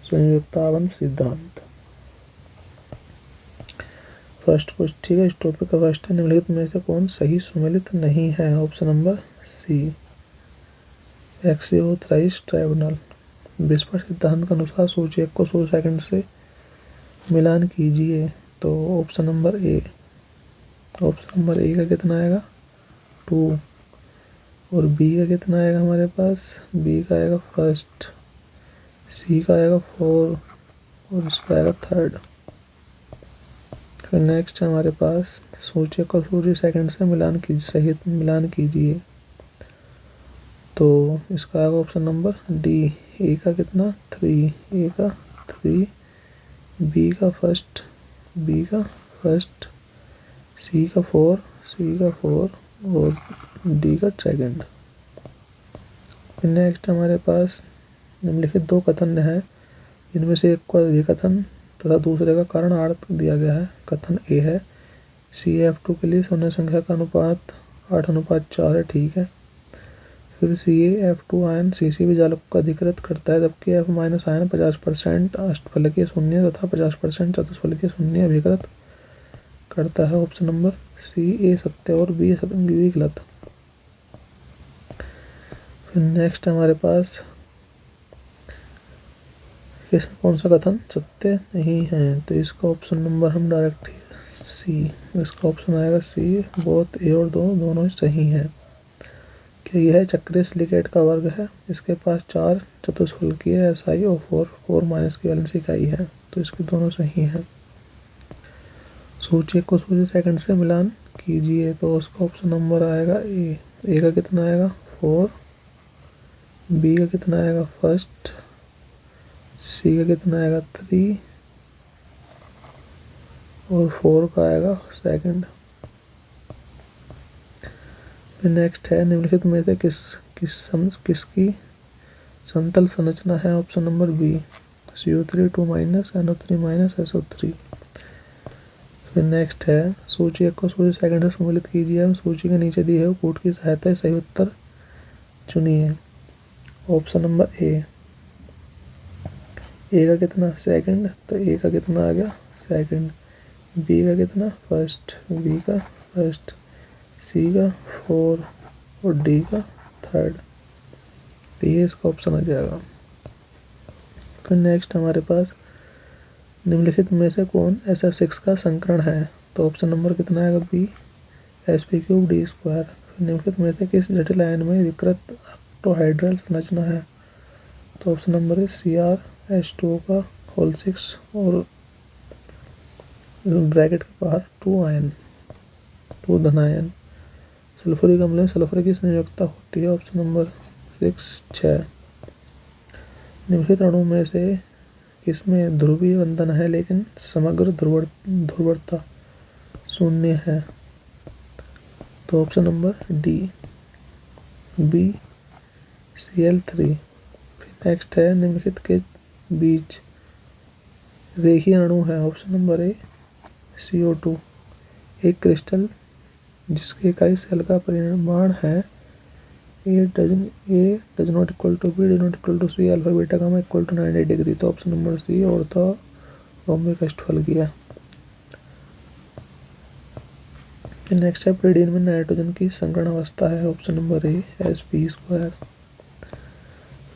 संयुक्ताबंध सिद्धांत। फर्स्ट क्वेश्चन, ठीक है, इस टॉपिक का फर्स्ट है निम्नलिखित में से कौन सही सुमेलित नहीं है, ऑप्शन नंबर सी एक्सियो थ्राइस ट्राइब्यूनल। विस्पर सिद्धांत के अनुसार सूचक को 100 सेकंड से मिलान कीजिए, तो ऑप्शन नंबर ए का कितना आएगा 2 और बी का कितना आएगा हमारे पास, बी का आएगा फर्स्ट, सी का आएगा 4 और इसका आएगा 3rd। फिर नेक्स्ट हमारे पास सूचक को 100 सेकंड से मिलान कीजिए, तो इसका आएगा ऑप्शन नंबर डी। ए का कितना 3, ए का 3, बी का फर्स्ट, सी का 4 और डी का सेकंड। फिर नेक्स्ट हमारे पास निम्नलिखित दो कथन है, इनमें से एक को अधिकथन तथा दूसरे का कारण आर्थ दिया गया है। कथन ए है CF2 के लिए सौम्य संख्या का अनुपात 8:4 है, ठीक है। फिर CaF2 आयन CCB जालक को अधिकृत करता है, जबकि F- आयन 50% अष्टफलकीय शून्य तथा 50% चतुष्फलकीय शून्य अभिकृत करता है। ऑप्शन नंबर सी ए सत्य और बी गलत। फिर नेक्स्ट हमारे पास इसका कौन सा कथन सत्य नहीं है, तो इसका ऑप्शन नंबर हम डायरेक्ट सी, इसका ऑप्शन आएगा सी, बोथ ए और दोनों सही हैं। क्या यह चक्रीय सिलिकेट का वर्ग है, इसके पास 4 चतुष्फलकीय SI और 4 माइनस की वैलेंसी इकाई है, तो इसके दोनों सही हैं। सूचक को 100 सेकंड से मिलान कीजिए, तो उसका ऑप्शन नंबर आएगा ए का कितना आएगा 4, बी का कितना आएगा फर्स्ट, सी का कितना आएगा 3 और 4 का आएगा सेकंड। फिर नेक्स्ट है निम्नलिखित में से किसकी समतल संरचना है, option number B CO3 2 minus NO3 minus SO3। फिर नेक्स्ट है सूची को 100 सेकंड से सम्मिलित कीजिए, हम सूची के नीचे दी है कोड की सहायता से सही उत्तर चुनिए। ऑप्शन नंबर ए का कितना सेकंड, तो ए का कितना आ गया सेकंड, बी का कितना फर्स्ट, बी का फर्स्ट, सी का 4 और डी का 3rd, तो ये इसका ऑप्शन आ जाएगा। फिर नेक्स्ट हमारे पास निम्नलिखित में से कौन SF6 का संकरण है, तो ऑप्शन नंबर कितना आएगा बी Sp3 D²। फिर निम्नलिखित में से किस जटिल आयन में विकृत ऑक्टोहाइड्रल संरचना है, तो ऑप्शन नंबर है CrH2O का होल 6 और ब्रैकेट के बाहर 2 धनायन। सल्फ्यूरिक अम्ल में सल्फर की संयोजकता होती है, ऑप्शन नंबर 6। निम्नलिखित अणु में से किसमें ध्रुवीय बंधन है लेकिन समग्र ध्रुवता 0 है, तो option number D B Cl3। फिर नेक्स्ट है निम्नलिखित के बीच रेखीय अणु है, ऑप्शन नंबर ए CO2 एक क्रिस्टल जिसके इकाई सेल का परिमाण है A does not equal to B does not equal to C alpha beta gamma equal to 90 degree. तो ऑप्शन नंबर सी ऑर्थोरोम्बिक अष्टफल किया। नेक्स्ट है प्रीडिन में नाइट्रोजन की संकरण अवस्था है, ऑप्शन नंबर ए Sp²।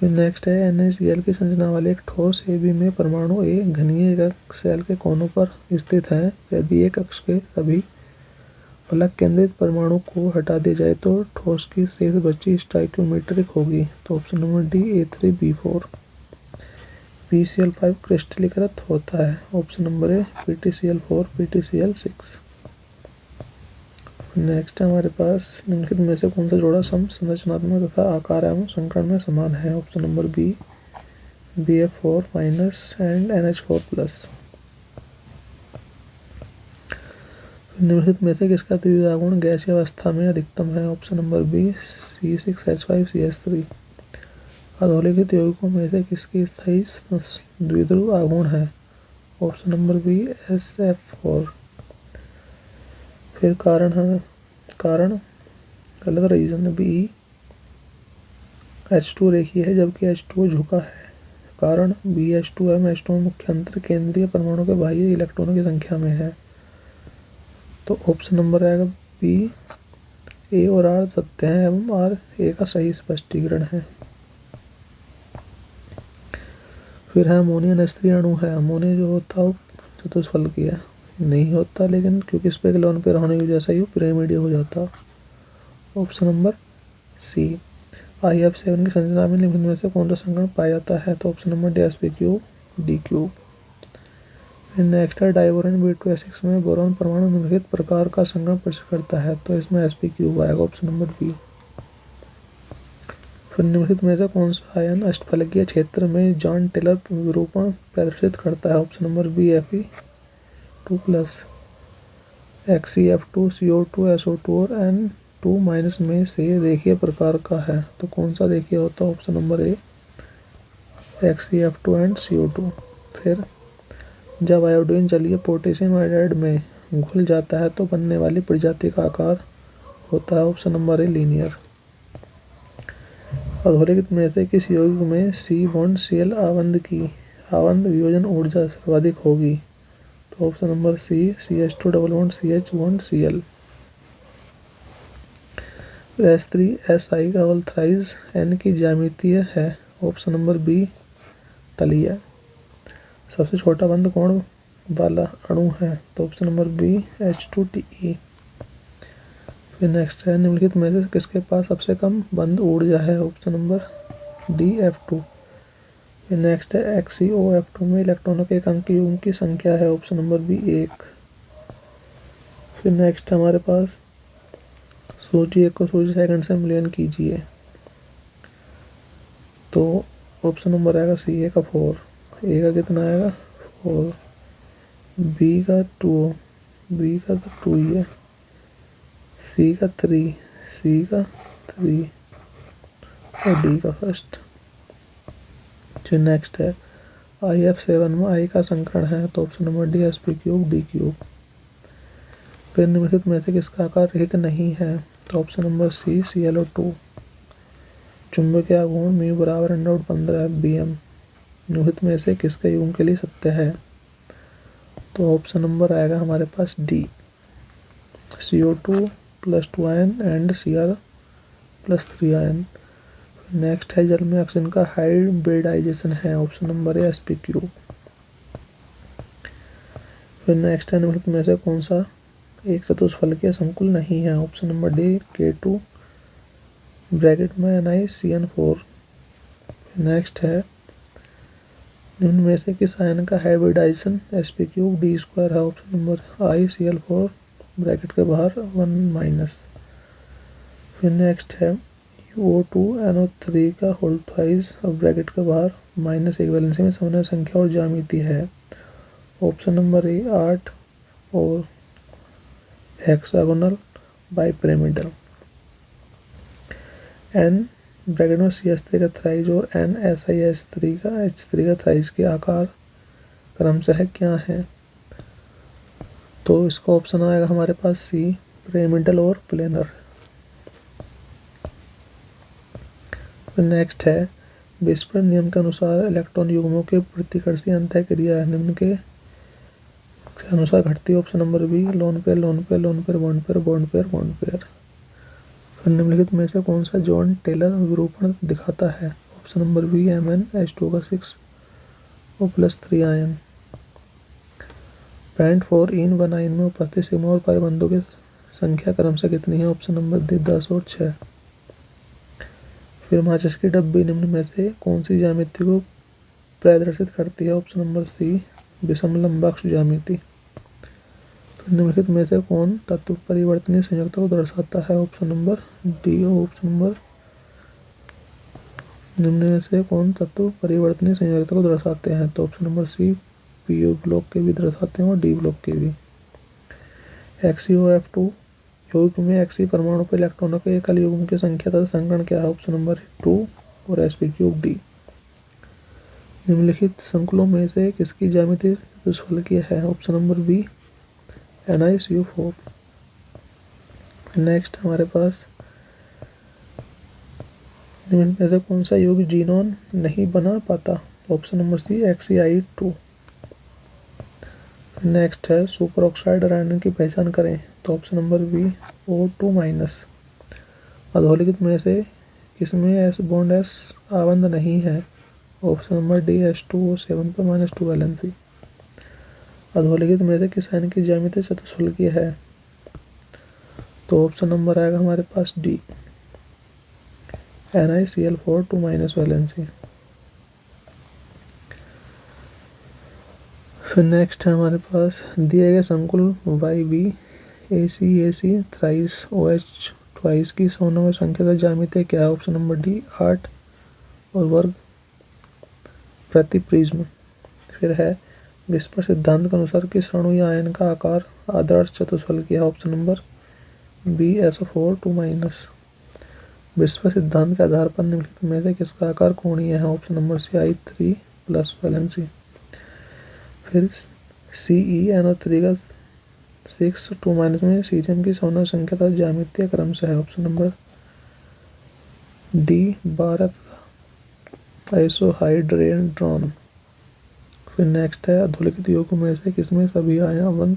फिर नेक्स्ट है NaCl की संरचना वाले एक ठोस AB में परमाणु A घनीय एकक सेल के कोनों पर स्थित है। यदि एक कक्ष के सभी फलक केंद्रित परमाणु को हटा दिया जाए तो ठोस की शेष बची स्टाइक्योमेट्रिक होगी। तो option number D A3B4। PCl5 क्रिस्टलीकृत होता है, ऑप्शन नंबर ए PTCl4 PTCl6। नेक्स्ट है हमारे पास निम्नलिखित में से कौन सा जोड़ा सम संरचनात्मक तथा आकार एवं संकरण में समान है, option number B BF4- and NH4+। निम्नलिखित में से किसका त्रिविधा गुण गैसीय अवस्था में अधिकतम है, ऑप्शन नंबर बी C6H5CH3। अधोलिखित यौगिकों में से किसकी स्थायी द्विध्रुव आघूर्ण है, ऑप्शन नंबर बी SF4। फिर कारण गलत रीजन बी H2 रेखीय है जबकि H2 झुका है। कारण BH2 एवं H2 में मुख्य अंतर केंद्रीय परमाणु के बाह्य इलेक्ट्रॉनों की संख्या में है। तो ऑप्शन नंबर आएगा बी A और R सत्य हैं एवं R A का सही स्पष्टीकरण है। फिर है अमोनिया निष्क्रिय अणु है। अमोनिया जो होता है चतुष्फलकीय नहीं होता, लेकिन क्योंकि इस पे लोन पे होने की वजह से ही पिरामिडीय हो जाता। ऑप्शन नंबर सी। IF7 की संरचना में निम्न में से कौन सा संकरण पाया जाता है, तो option number D Sp3 D3। फिर नेक्स्ट है डाइबोरॉन B2S6 में बोरॉन परमाणु निम्नलिखित प्रकार का संकरण प्रदर्शित करता है, तो इसमें Sp3 आएगा, ऑप्शन नंबर बी। फिर निम्नलिखित में से कौन सा आयन अष्टफलकीय क्षेत्र में जॉन टेलर विरूपण प्रदर्शित करता है, option number B Fe2+। XeF2 CO2 SO2 और N2- में से रेखीय प्रकार का है, तो कौन सा रेखीय होता है, option number A XeF2 and CO2। फिर जब आयोडीन जलीय पोटेशियम आयोडाइड में घुल जाता है तो बनने वाली प्रजाति का आकार होता है, ऑप्शन नंबर ए लीनियर। अधोलिखित में से किस यौगिक में C बॉन्ड Cl आवंद वियोजन ऊर्जा सर्वाधिक होगी, तो option number C CH2 double bond CH bond Cl। S3Si का अवल थ्राइस N की ज्यामितीय है, ऑप्शन नंबर बी तलीय। सबसे छोटा बंद कोण वाला अणु है, तो ऑप्शन नंबर बी H2Te। फिर नेक्स्ट है निम्नलिखित में से किसके पास सबसे कम बंद ऊर्जा है, ऑप्शन नंबर डी F2। फिर नेक्स्ट है XeOF2 में इलेक्ट्रॉनों के एकांकी युग्म की संख्या है, ऑप्शन नंबर बी 1। फिर नेक्स्ट हमारे पास सोचिए को सोचिए सेकंड से मिलियन कीजिए, तो ऑप्शन नंबर आएगा सी A का 4, A का कितना आएगा 4, B का 2 का 2 ही है, C का 3 और D का फर्स्ट। जो नेक्स्ट है IF7 में I का संकरण है, तो option number D Sp3 D3। फिर निम्नलिखित में से किसका आकार रहित नहीं है, तो ऑप्शन नंबर सी ClO2। चुंबकीय आघूर्ण म्यू बराबर √15 Bm निम्नलिखित में से किसके युग्म के लिए सत्य है, तो ऑप्शन नंबर आएगा हमारे पास D CO2+2 ion and Cr+3 ion. Next है जल में ऑक्सीजन का हाइब्रिडाइजेशन है, ऑप्शन नंबर ए Sp3। फिर नेक्स्ट है निम्नलिखित में से कौन सा एक चतुष्फलकीय संकुल नहीं है, option number D K2 bracket में NiCN4। नेक्स्ट है निम्न में से किस आयन का हाइब्रिडाइजेशन Sp3 D² है, ऑप्शन नंबर आई Cl4 ब्रैकेट के बाहर 1-। फिर नेक्स्ट है UO2 NO3 का होल थ्राइस और ब्रैकेट के बाहर -1 वैलेंसी में समन्वय संख्या और ज्यामिति है, ऑप्शन नंबर ए 8 और हेक्सागोनल बाइपिरामिडल। N ब्रैकेट में CH3 का थ्राइस और NSiH3 का थ्राइस के आकार क्रमशः क्या है, तो इसका ऑप्शन आएगा हमारे पास सी, पिरामिडल और प्लेनर। नेक्स्ट है, विस्पर नियम के अनुसार इलेक्ट्रॉन युग्मों के प्रतिकर्षी अंतःक्रिया निम्न के अनुसार घटती है। Option number B, lone pair lone pair lone pair bond pair bond pair bond pair. फिर निम्नलिखित में से कौन सा जॉन टेलर विरूपण दिखाता है। ऑप्शन नंबर बी, MnH2 का 6O+3 आयन। पैंट 4 इन 1 आयन में उपस्थित सिग्मा और पाई बंधों की संख्या क्रमशः कितनी है। ऑप्शन नंबर डी, 10 और 6। फिर माचिस की डब्बी निम्न में से कौन सी ज्यामिति को प्रदर्शित करती है। ऑप्शन नंबर सी, विषम लंबाक्ष ज्यामिति। फिर निम्नलिखित में से कौन तत्व परिवर्तनीय संयोजकता को दर्शाता है। Option number D. Option number निम्न में से कौन तत्व परिवर्तनीय संयोजकता को दर्शाते हैं। तो option number C, PO block के भी दर्शाते हैं और डी ब्लॉक के भी। XeO F2 यौगिक में Xe परमाणु पर इलेक्ट्रॉनों के एकल युग्म की संख्या तथा संकरण क्या है। ऑप्शन नंबर 2 और sp3 D। निम्नलिखित संकुलों में से किसकी ज्यामिति चतुष्फलकीय है। Option number B, NiCO4। Next हमारे पास निम्न में से कौन सा यौगिक जीनोन नहीं बना पाता। Option number C, XeI2। Next है, सुपर ऑक्साइड आयन की पहचान करें। तो ऑप्शन नंबर बी, O2-। अधोलिखित में से किसमें S बॉन्ड S आबंध नहीं है। ऑप्शन नंबर डी, H2O7 पर -2 वैलेंसी। अधोलिखित में से किस आयन की ज्यामिति चतुष्फलकीय है। तो ऑप्शन नंबर आएगा हमारे पास डी, NiCl4 2- वैलेंसी। फिर नेक्स्ट है हमारे पास, दिए गए संकुल YbAcAc थ्राइस OH ट्वाइस की सौनव संख्या का ज्यामिति क्या है। ऑप्शन नंबर डी, 8 और वर्ग प्रति प्रिज्म। फिर है, विस्पर सिद्धांत के अनुसार किस अणु या आयन का आकार आदर्श चतुष्फलकीय है। Option number B, SO4 2-। Whisper सिद्धांत के आधार पर निम्नलिखित में से किसका आकार कोणीय है। Option number C, I3+ valency. फिर CeNO3 का 6 2- में सीरियम की सौनव संख्या तथा ज्यामितीय क्रम से है। Option number D, 12 आइसोहाइड्रेट्रॉन। फिर नेक्स्ट है, अधोलिखित यौगिकों में से किसमें सभी आयन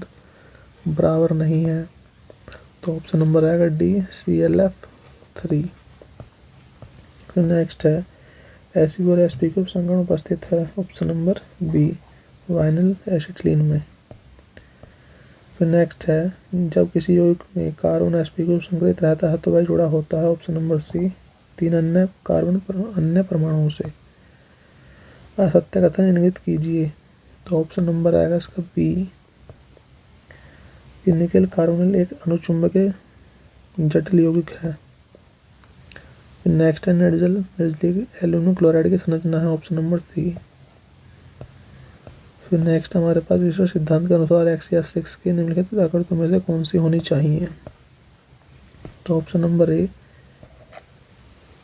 बराबर नहीं है। तो ऑप्शन नंबर आएगा डी, ClF3। फिर नेक्स्ट है, Su और sp3 संकरण उपस्थित है। Option number B, vinyl acetylene में। फिर नेक्स्ट है, जब किसी यौगिक में कार्बन sp3 संग्रहित रहता है तो वह जुड़ा होता है। ऑप्शन नंबर सी, 3 अन्य कार्बन अन्य परमाणुओं से। असत्य कथन इंगित कीजिए। तो ऑप्शन नंबर आएगा इसका बी, निकेल कार्बोनिल एक अनुचुंबकीय जटिल यौगिक है। नेक्स्ट है, निर्जलीय एल्यूमिनियम क्लोराइड की संरचना है। Option number C. फिर नेक्स्ट हमारे पास, विस्पर सिद्धांत के अनुसार X या 6 की निम्नलिखित आकृतियों में से कौन सी होनी चाहिए। तो ऑप्शन नंबर ए,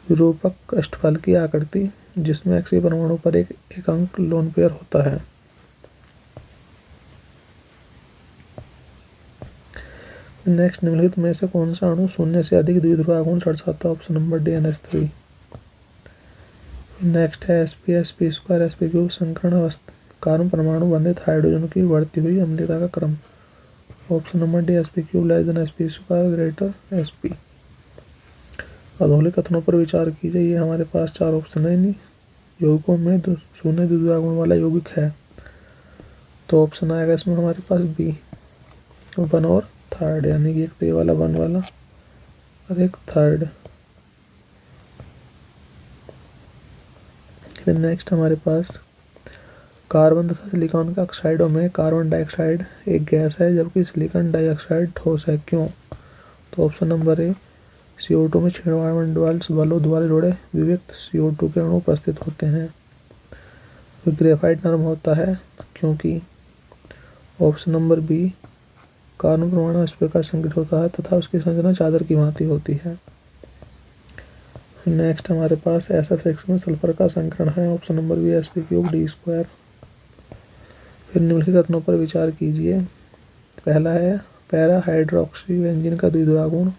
विरूपक अष्टफलकीय आकृति जिसमें Xe परमाणु पर एक अंक लोन पेयर होता है। नेक्स्ट, निम्नलिखित में से कौन सा अणु शून्य से अधिक द्विध्रुव गुण दर्शाता है। Option number D, NH3। Next है, sp2 sp3 संकरण कार्बन परमाणु बंधित हाइड्रोजन की बढ़ती हुई अम्लीयता का क्रम। Option number D, sp3 sp2 sp। अधोलिखित कथनों पर विचार कीजिए। ये हमारे पास 4 ऑप्शन है। इन यौगिकों में शून्य द्विध्रुव गुण वाला यौगिक है। तो ऑप्शन आएगा इसमें हमारे पास बी, 1 और 3, यानी कि एक तो ये वाला 1 वाला और एक 3। फिर नेक्स्ट हमारे पास, कार्बन तथा सिलिकॉन के ऑक्साइडों में कार्बन डाइऑक्साइड एक गैस है जबकि सिलिकॉन डाइऑक्साइड ठोस है, क्यों। तो ऑप्शन नंबर ए, CO2 में छिड़वाण बलों द्वारा जुड़े विविक्त CO2 के अणु उपस्थित होते हैं। फिर ग्रेफाइट नरम होता है क्योंकि। ऑप्शन नंबर बी, कार्बन परमाणु इस प्रकार संगठित होता है तथा उसकी संरचना चादर की भांति होती है। फिर नेक्स्ट हमारे पास SL6 में सल्फर का संकरण है। Option number B, sp3 D²। फिर निम्नलिखित कथनों पर विचार कीजिए। पहला है पैरा हाइड्रोक्सी बेंजीन का द्विध्रुवा गुण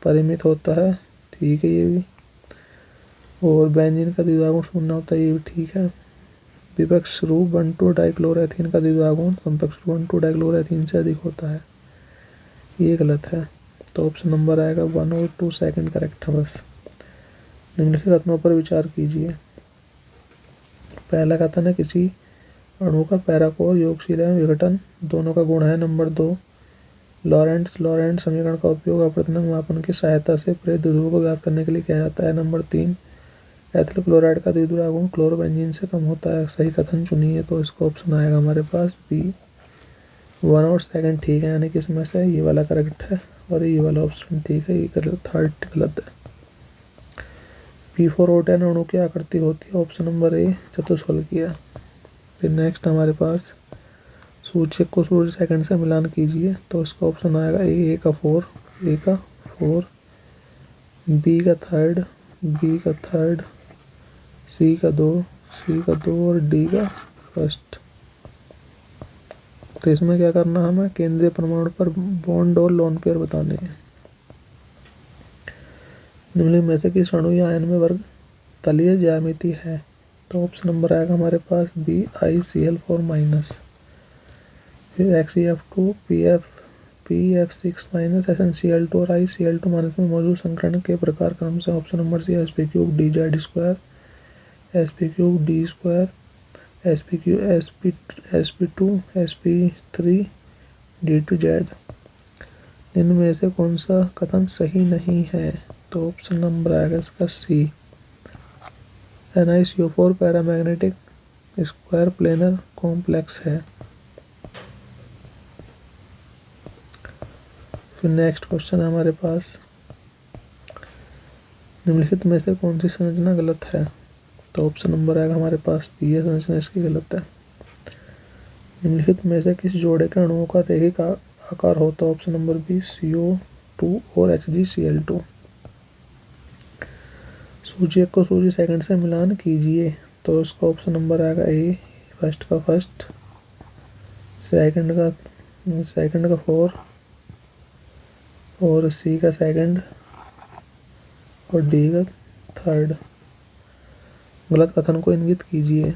परिमित होता है, ठीक है ये भी। और बेंजीन का द्विध्रुवा गुण शून्य होता है, ये भी ठीक है। विपक्ष रूप 1,2 डाइक्लोरोएथीन का द्विध्रुवा गुण समपक्ष रूप 1,2 डाइक्लोरोएथीन से अधिक होता है, ये गलत है। तो ऑप्शन नंबर आएगा 1 और 2 सेकंड करेक्ट है बस। निम्नलिखित कथनों पर विचार कीजिए। पहला कथन है किसी अणु का पैराकोर योगशील एवं विघटन दोनों का गुण है। नंबर 2, लॉरेंट समीकरण का उपयोग अपवर्तनांक मापन की सहायता से प्रेरित द्विध्रुवों को ज्ञात करने के लिए किया जाता है। नंबर 3, एथिल क्लोराइड का द्विध्रुवा गुण क्लोरोबेंजीन से कम होता है। सही कथन चुनिए, तो इसका ऑप्शन आएगा हमारे पास बी 1 और सेकंड ठीक है, यानी कि इसमें से ये वाला करेक्ट है और ये वाला ऑप्शन ठीक है, ये गलत, थर्ड गलत है। P4O10 अणु की आकृति होती है, ऑप्शन नंबर ए चतुष्फलकीय। फिर नेक्स्ट हमारे पास सूचक को सूर्य सेकंड से मिलान कीजिए, तो इसका ऑप्शन आएगा ए का 4, बी का थर्ड, सी का 2 और डी का फर्स्ट। तो इसमें क्या करना है, हमें केंद्रीय परमाणु पर बॉन्ड और लोन पेयर बताने हैं। निम्नलिखित में से किस अणु या आयन में वर्ग तलीय ज्यामिति है, तो ऑप्शन नंबर आएगा हमारे पास बी ICl4-। फिर XeF2 PF6- SnCl2 और ICl2- में मौजूद संकरण के प्रकार क्रम से option number C sp3 dz2 sp3 d2 sp2 sp3 d2z। इनमें से कौन सा कथन सही नहीं है, तो ऑप्शन नंबर आएगा इसका सी NiCO4 paramagnetic square planar complex है। फिर नेक्स्ट क्वेश्चन है हमारे पास, निम्नलिखित में से कौन सी संरचना गलत है, तो ऑप्शन नंबर आएगा हमारे पास बी है संरचना इसकी गलत है। निम्नलिखित में से किस जोड़े के अणुओं का रैखिक आकार होता है, ऑप्शन नंबर बी CO2 और HgCl2। सूचक को सूची सेकंड से मिलान कीजिए, तो उसका ऑप्शन नंबर आएगा ए फर्स्ट का फर्स्ट, सेकंड का 4 और सी का सेकंड और डी का थर्ड। गलत कथन को इंगित कीजिए।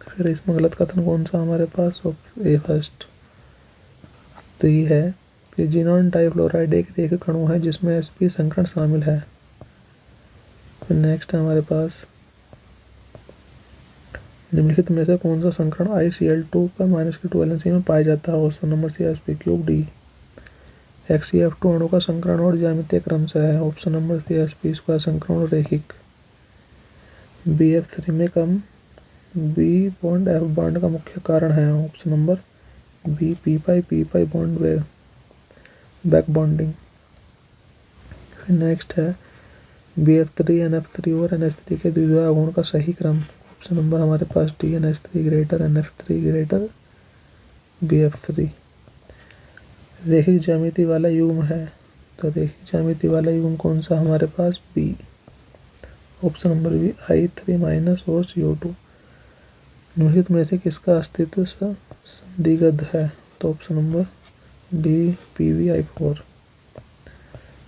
फिर इसमें गलत कथन कौन सा हमारे पास, ए फर्स्ट, तो ये है कि जिनॉन डाइफ्लोराइड एक रैखिक अणु है जिसमें sp संकरण शामिल है। फिर नेक्स्ट है हमारे पास, निम्नलिखित में से कौन सा संकरण ICl2 का -2 वैलेंसी में पाया जाता है, option number C sp3 d। XeF2 अणु का संकरण और ज्यामितीय क्रम से है, ऑप्शन नंबर सी sp2 संकरण और रैखिक। BF3 में कम बी बॉन्ड F बॉन्ड का मुख्य कारण है, option number B p5 bond back bonding. फिर नेक्स्ट है BF3 NF3 और NH3 के द्विध्रुवा गुण का सही क्रम, ऑप्शन नंबर हमारे पास D NH3 greater NF3 greater BF3। रैखिक ज्यामिति वाला युग्म है, तो रैखिक ज्यामिति वाला युग्म कौन सा हमारे पास, B, option number B I3- और CO2। निम्नलिखित में से किसका अस्तित्व संदिग्ध है, तो ऑप्शन नंबर डी PbI4।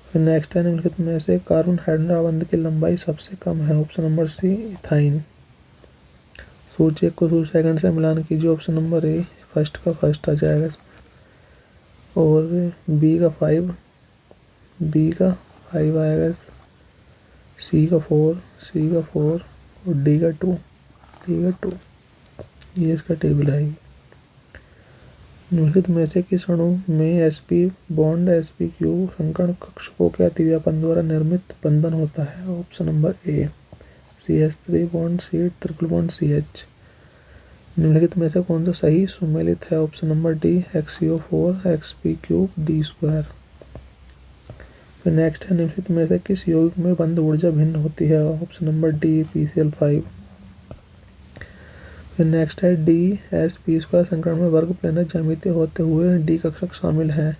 फिर नेक्स्ट है, निम्नलिखित में से कार्बन हाइड्रोजन आबंध की लंबाई सबसे कम है, ऑप्शन नंबर सी इथाइन। सूचक को सूची सेकंड से मिलान कीजिए, ऑप्शन नंबर ए फर्स्ट का फर्स्ट आ जाएगा इसमें, और बी का 5 आएगा, सी का 4 और डी का 2 ये इसका टेबल है। निम्नलिखित में से किस अणु में sp बॉन्ड sp3 संकरण कक्षकों के अतिव्यापन द्वारा निर्मित बंधन होता है, ऑप्शन नंबर ए CH3 bond C triple bond CH। निम्नलिखित में से कौन सा सही सुमेलित है, option number D XeO4 sp3 d2। फिर नेक्स्ट है, निम्नलिखित में से किस यौगिक में बंध ऊर्जा भिन्न होती है, ऑप्शन नंबर डी PCl5। फिर नेक्स्ट है DsP2 संकरण में वर्ग प्लेनर ज्यामिति होते हुए डी कक्षक शामिल हैं,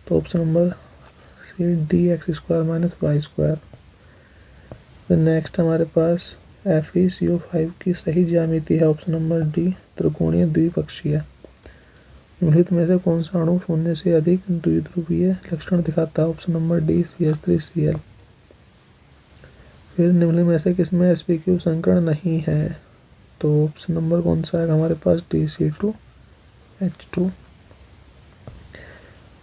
तो ऑप्शन नंबर सी DX2 - Y2। फिर नेक्स्ट हमारे पास FeCO5 की सही ज्यामिति है, ऑप्शन नंबर डी त्रिकोणीय द्विपक्षीय। निम्नलिखित में से कौन सा अणु शून्य से अधिक द्विध्रुवीय लक्षण दिखाता है? Option number D CH3Cl। फिर निम्नलिखित में से किसमें sp3 संकरण नहीं है? तो ऑप्शन नंबर कौन सा है हमारे पास? TC2H2।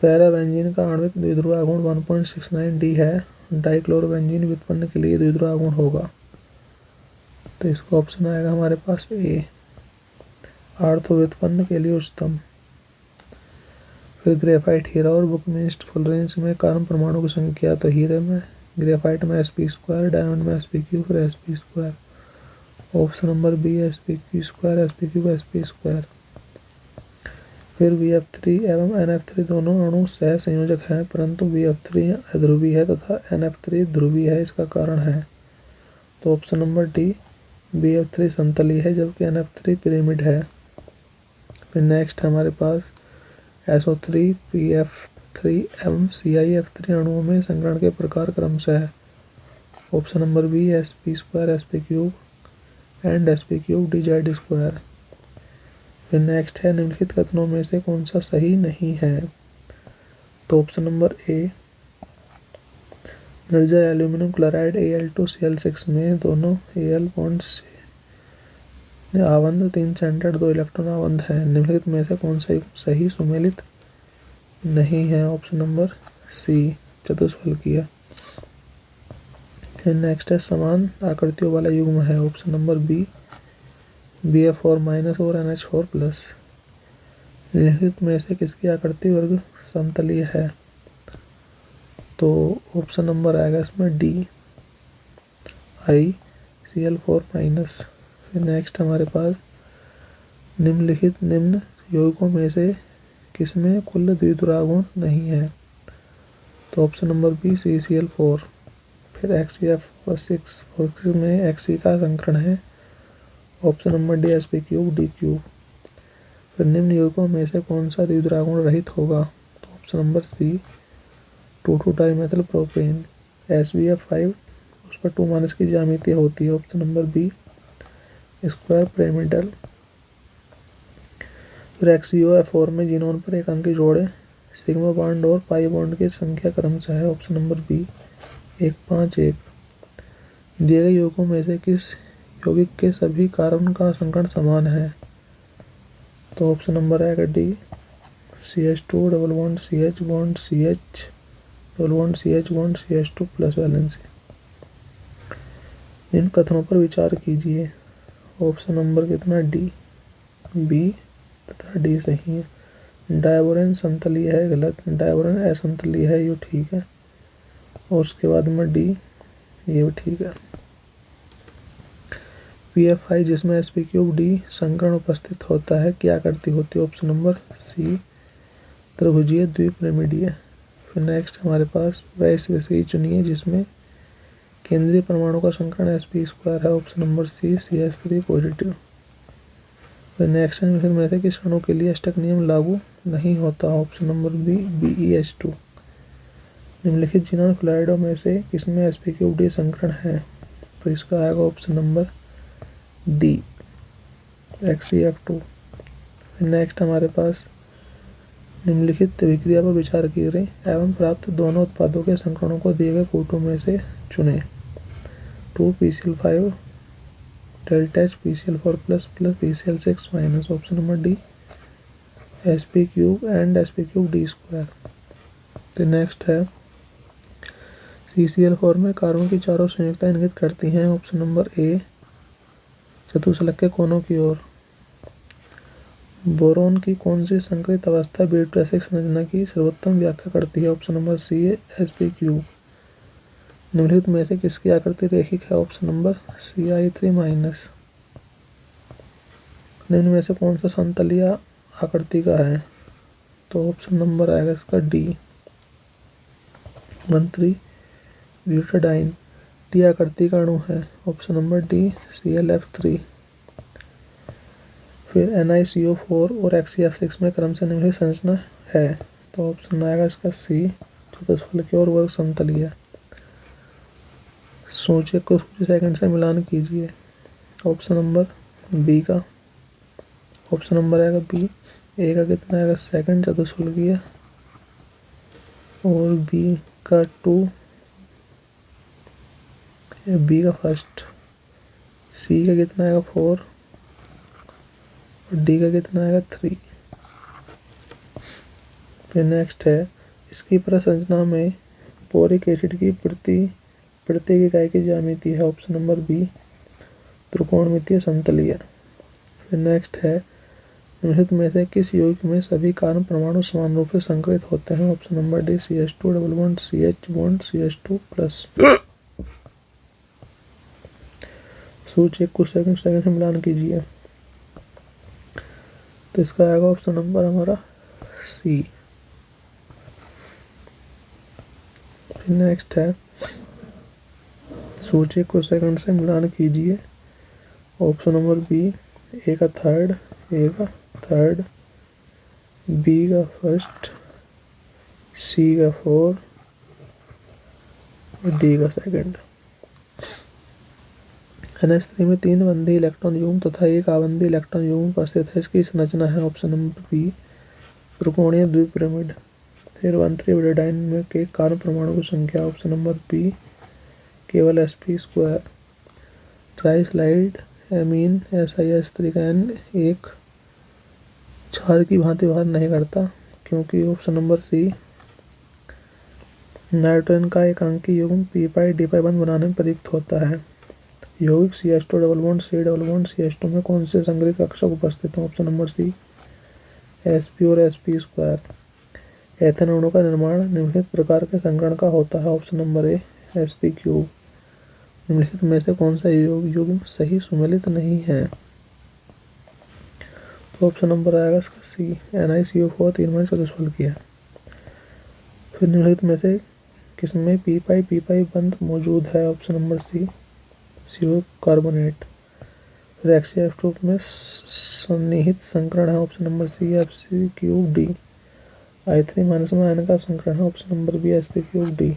पैराबेंजीन का आणविक द्विध्रुव आघूर्ण 1.69 D है। डाइक्लोरोबेंजीन व्युत्पन्न के लिए द्विध्रुव आघूर्ण होगा, तो इसका ऑप्शन आएगा हमारे पास ए। आर्थो व्युत्पन्न के लिए उच्चतम। फिर ग्रेफाइट, हीरा और बुकमिस्ट फुलरेंस में कार्बन परमाणु की संख्या, तो हीरे में ग्रेफाइट में sp2, डायमंड में sp3, फिर sp2। Option number B sp2, sp3, sp2। फिर VF3 एवं NF3 दोनों अणु सह संयोजक हैं, परंतु VF3 अध्रुवीय है तथा NF3 ध्रुवीय है। इसका कारण है? तो ऑप्शन नंबर डी VF3 समतलीय है जबकि NF3 पिरामिड है। फिर नेक्स्ट हमारे पास SO3, PF3 एवं CIF3 अणुओं में संकरण के प्रकार क्रमशः है। Option number B sp2, sp3 and sp3 DZ2। फिर नेक्स्ट है निम्नलिखित कथनों में से कौन सा सही नहीं है? तो ऑप्शन नंबर ए निर्जल एल्यूमिनियम क्लोराइड Al2Cl6 में दोनों Al बॉन्ड्स आबंध 3 सेंटर्ड 2 इलेक्ट्रॉन आबंध है। निम्नलिखित में से कौन सा सही सुमेलित नहीं है? ऑप्शन नंबर सी चतुष्फलकीय। फिर नेक्स्ट है समान आकृतियों वाला युग्म है। ऑप्शन नंबर बी Bf4- और NH4+। निम्नलिखित में से किसकी आकृति वर्ग समतलीय है? तो ऑप्शन नंबर आएगा इसमें डी ICl4-। फिर नेक्स्ट हमारे पास निम्नलिखित निम्न यौगिकों में से किसमें कुल द्विध्रुवागुण नहीं है? तो ऑप्शन नंबर बी CCl4। फिर XeF6 में Xe का संकरण है। Option number D sp3 D3। फिर निम्न यौगिकों में से कौन सा द्विध्रुवागुण रहित होगा? तो option number C dimethyl propane. SbF5 उस पर 2- की ज्यामिति होती है। Option number B square pyramidal. फिर XeOF4 में जिनोन पर एक अंकी जोड़े सिग्मा बॉन्ड और पाई बॉन्ड की संख्या क्रमशः है। Option number B 1, 5, 1। दिए गए यौगिकों में से किस यौगिक के सभी कार्बन का संकरण समान है? तो ऑप्शन नंबर आएगा D CH2 double bond CH bond CH double bond CH bond CH2 plus valency. इन कथनों पर विचार कीजिए। ऑप्शन नंबर कितना? डी, बी तथा डी सही है। डायबोरेन समतलीय है, गलत। डायबोरेन असमतलीय है, ये ठीक है। और उसके बाद में डी, ये भी ठीक है। PF5 जिसमें sp3 D संकरण उपस्थित होता है क्या करती होती है? ऑप्शन नंबर सी त्रिभुजीय द्विपिरामिडीय। फिर नेक्स्ट हमारे पास वह स्थिति चुनिए जिसमें केंद्रीय परमाणु का संकरण sp2 है। Option number C CH3 positive. फिर नेक्स्ट फिर में से किस अणु के लिए अष्टक नियम लागू नहीं होता? Option number B BeH2। निम्नलिखित जिनोन फ्लोराइडों में से किसमें sp3 D संकरण है? तो इसका आएगा option number D XeF2। Next हमारे पास निम्नलिखित विक्रिया पर विचार कीजिए एवं प्राप्त दोनों उत्पादों के संकरणों को दिए गए कोटों में से चुनें। 2PCl5 delta H PCl4 plus PCl6 minus. Option number D sp3 and sp3 D²। तो नेक्स्ट है CCl4 में कार्बन की चारों संयुक्ताएं इंगित करती हैं। ऑप्शन नंबर ए चतुष्फलक के कोनों की ओर। बोरोन की कौन सी संकरित अवस्था ब्यूटेरिक संरचना की सर्वोत्तम व्याख्या करती है? Option number C sp3। निम्नलिखित में से किसकी आकृति रेखिक है? Option number Ci3-। निम्न में से कौन सा समतलीय आकृति का है? तो ऑप्शन नंबर आएगा इसका डी 1,3 ब्यूटाडाइन। टी आकृति का अणु है। Option number D ClF3। फिर NiCO4 और XeF6 में क्रमशः निम्नलिखित संरचना है। तो ऑप्शन आएगा इसका सी चतुष्फलकीय और वर्ग समतलीय। सोचिए कुछ सेकंड से मिलान कीजिए। ऑप्शन नंबर बी का ऑप्शन नंबर आएगा बी ए का कितना आएगा सेकंड चतुष्फलकीय और बी का 2, बी का फर्स्ट, सी का कितना आएगा 4 और डी का कितना आएगा 3। फिर नेक्स्ट है इसकी प्रसंरचना में बोरिक एसिड की प्रत्येक इकाई की ज्यामिति है ऑप्शन नंबर बी त्रिकोणमितीय समतलीय। फिर नेक्स्ट है निम्नलिखित में से किस यौगिक में सभी कार्बन परमाणु समान रूप से संकरित होते हैं option number D CH2 double bond CH bond CH2 plus. सूची कुछ सेकंड से मिलान कीजिए तो इसका आएगा ऑप्शन नंबर हमारा सी। नेक्स्ट है सूची कुछ सेकंड से मिलान कीजिए ऑप्शन नंबर बी ए का थर्ड बी का फर्स्ट सी का 4 और डी का सेकंड। NH3 में 3 बंधी इलेक्ट्रॉन युग्म तथा एक आबंधी इलेक्ट्रॉन युग्म उपस्थित है। इसकी संरचना है ऑप्शन नंबर बी त्रिकोणीय द्विपिरामिड। फिर 13-ब्यूटाडाइन में के कार्बन परमाणु की संख्या ऑप्शन नंबर बी केवल sp2। ट्राइस्लाइड एमीन SiS3 का N एक क्षार की भांति व्यवहार नहीं करता क्योंकि ऑप्शन नंबर सी नाइट्रोजन का एकांकी युग्म p d बंध बनाने में प्रयुक्त होता है। यौगिक CH2 double bond C double bond CH2 में कौन से संग्रहित कक्षक उपस्थित हैं ऑप्शन नंबर सी sp और sp2। एथेन अणु का निर्माण निम्नलिखित प्रकार के संकरण का होता है ऑप्शन नंबर ए sp3। निम्नलिखित में से कौन सा युग्म सही सुमेलित नहीं है तो ऑप्शन नंबर आएगा इसका सी NiCO4 3 चतुष्फलकीय है। फिर निम्नलिखित में से किसमें p बंध मौजूद है option number C CO carbonate. फिर HCF2 में सन्निहित संकरण है option number C Fc3D। I3 minus में आयन का संकरण है ऑप्शन नंबर बी sp3D।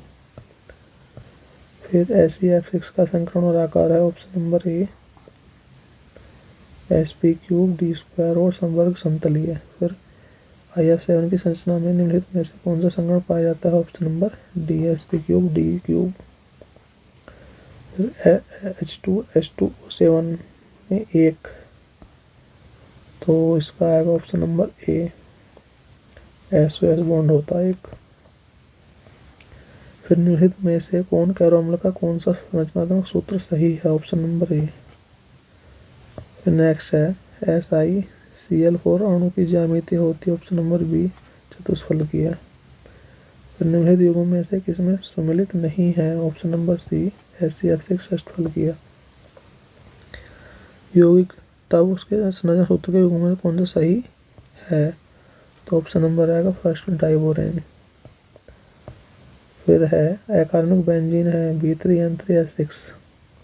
फिर SeF6 का संकरण और आकार है ऑप्शन नंबर ए sp3d² और संवर्ग समतलीय। फिर IF7 की संरचना में निम्नलिखित में से कौन सा संकरण पाया जाता है ऑप्शन नंबर डी sp3d3। फिर H2S2O7 में एक तो इसका आएगा ऑप्शन नंबर ए SOS बॉन्ड होता है एक। फिर निम्नलिखित में से कौन कैरो अम्ल का कौन सा संरचनात्मक सूत्र सही है ऑप्शन नंबर ए। फिर नेक्स्ट है SiCl4 अणु की ज्यामिति होती है ऑप्शन नंबर बी चतुष्फलकीय है। फिर निम्नलिखित युग्मों में से किसमें सुमेलित नहीं है ऑप्शन नंबर सी SeF6 अष्टफलकीय। यौगिक तब उसके संरचना सूत्र के युग्मों में कौन सा सही है तो ऑप्शन नंबर आएगा फर्स्ट डाइबोरेन। फिर है अकार्बनिक बेंजीन है B3N3S6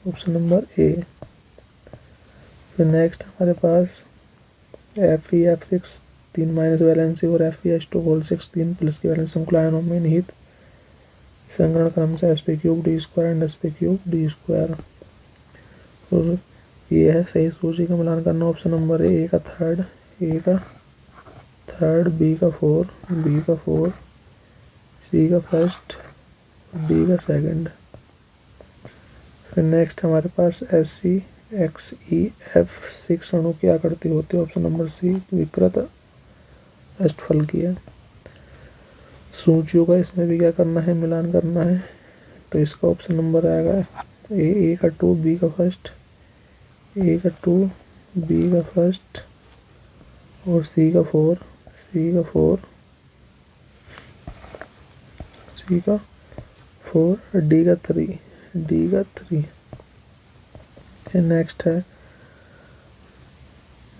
ऑप्शन नंबर ए। फिर नेक्स्ट हमारे पास FeF6 3 वैलेंसी और FeH2 3 प्लस की वैलेंसी संकुल आयनों में निहित संकरण क्रम से sp3d² एंड sp3d²। और ये है सही सूची का मिलान करना ऑप्शन नंबर ए का थर्ड बी का 4 सी का फर्स्ट डी का सेकंड। फिर नेक्स्ट हमारे पास SCXEF6 अणु की आकृति होती है ऑप्शन नंबर सी विकृत अष्टफलकीय है। सूचियों का इसमें भी क्या करना है मिलान करना है तो इसका ऑप्शन नंबर आएगा ए का 2 बी का फर्स्ट ए का 2 बी का फर्स्ट और सी का 4 डी का 3। नेक्स्ट है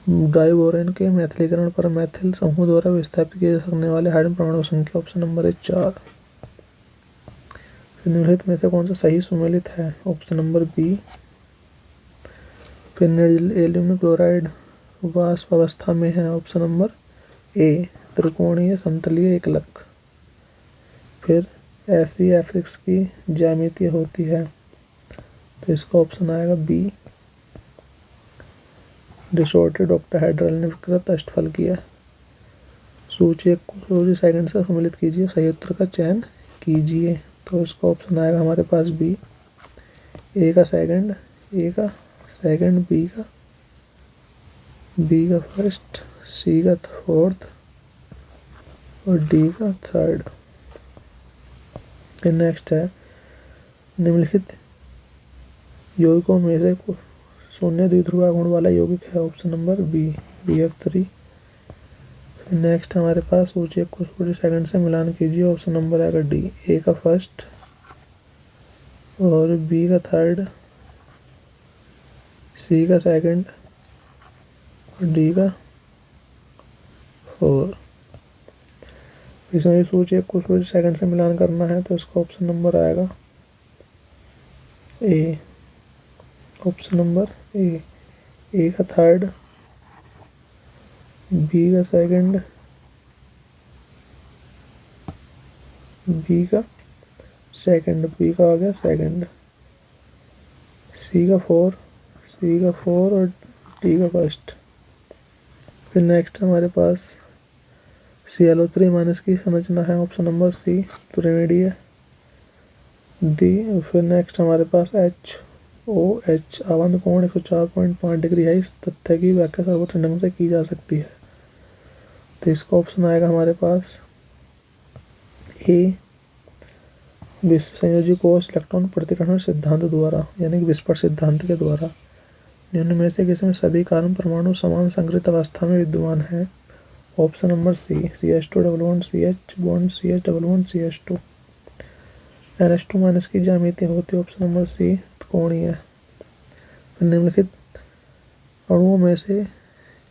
डाइबोरेन के मैथिलीकरण पर मैथिल समूह द्वारा विस्थापित किए जा सकने वाले हाइड्रोजन परमाणु संख्या ऑप्शन नंबर 4। फिर निम्नलिखित में से कौन सा सही सुमेलित है ऑप्शन नंबर बी। फिर एल्यूमिनियम क्लोराइड वाष्प अवस्था में है ऑप्शन नंबर ए त्रिकोणीय समतलीय एकलक। फिर SeF6 की ज्यामिति होती है तो इसका ऑप्शन आएगा बी डिसऑर्डर्ड ऑक्टाहेड्रल विकृत अष्टफलकीय। सूची को सूची सेकंड से सम्मिलित कीजिए, सही उत्तर का चयन कीजिए। तो इसका ऑप्शन आएगा हमारे पास बी, ए का सेकंड, बी का फर्स्ट, सी का फोर्थ और डी का थर्ड। फिर नेक्स्ट है निम्नलिखित यौगिकों में से शून्य द्विध्रुव गुण वाला यौगिक है। Option number B, BF3। फिर नेक्स्ट हमारे पास सूची को सूची सेकंड से मिलान कीजिए। ऑप्शन नंबर आएगा डी, ए का फर्स्ट और बी का थर्ड, सी का सेकंड और डी का फोर। इसमें सूची को सूची सेकंड से मिलान करना है तो इसका ऑप्शन नंबर आएगा ए, ऑप्शन नंबर ए का थर्ड, बी का सेकंड, बी का आ गया सेकंड, सी का फोर और डी का फर्स्ट। फिर नेक्स्ट हमारे पास ClO3 माइनस की संरचना है। ऑप्शन नंबर सी, त्रिवेणी है दी। फिर नेक्स्ट हमारे पास HOH आबंध कोण 104.5 डिग्री है। इस तथ्य की व्याख्या सर्वोत्तम ढंग से की जा सकती है। तो इसका ऑप्शन आएगा हमारे पास ए, विश्व संयोजी कोष इलेक्ट्रॉन प्रतिकर्षण सिद्धांत द्वारा, यानी कि विस्फोट सिद्धांत के द्वारा। निम्न में से किसमें सभी कार्बन परमाणु समान संग्रहित अवस्था में विद्यमान है। Option number C, CH2 double bond CH bond CH double bond CH2। NH2 minus की ज्यामिति होती है। ऑप्शन नंबर सी, कोणीय। फिर निम्नलिखित अणुओं में से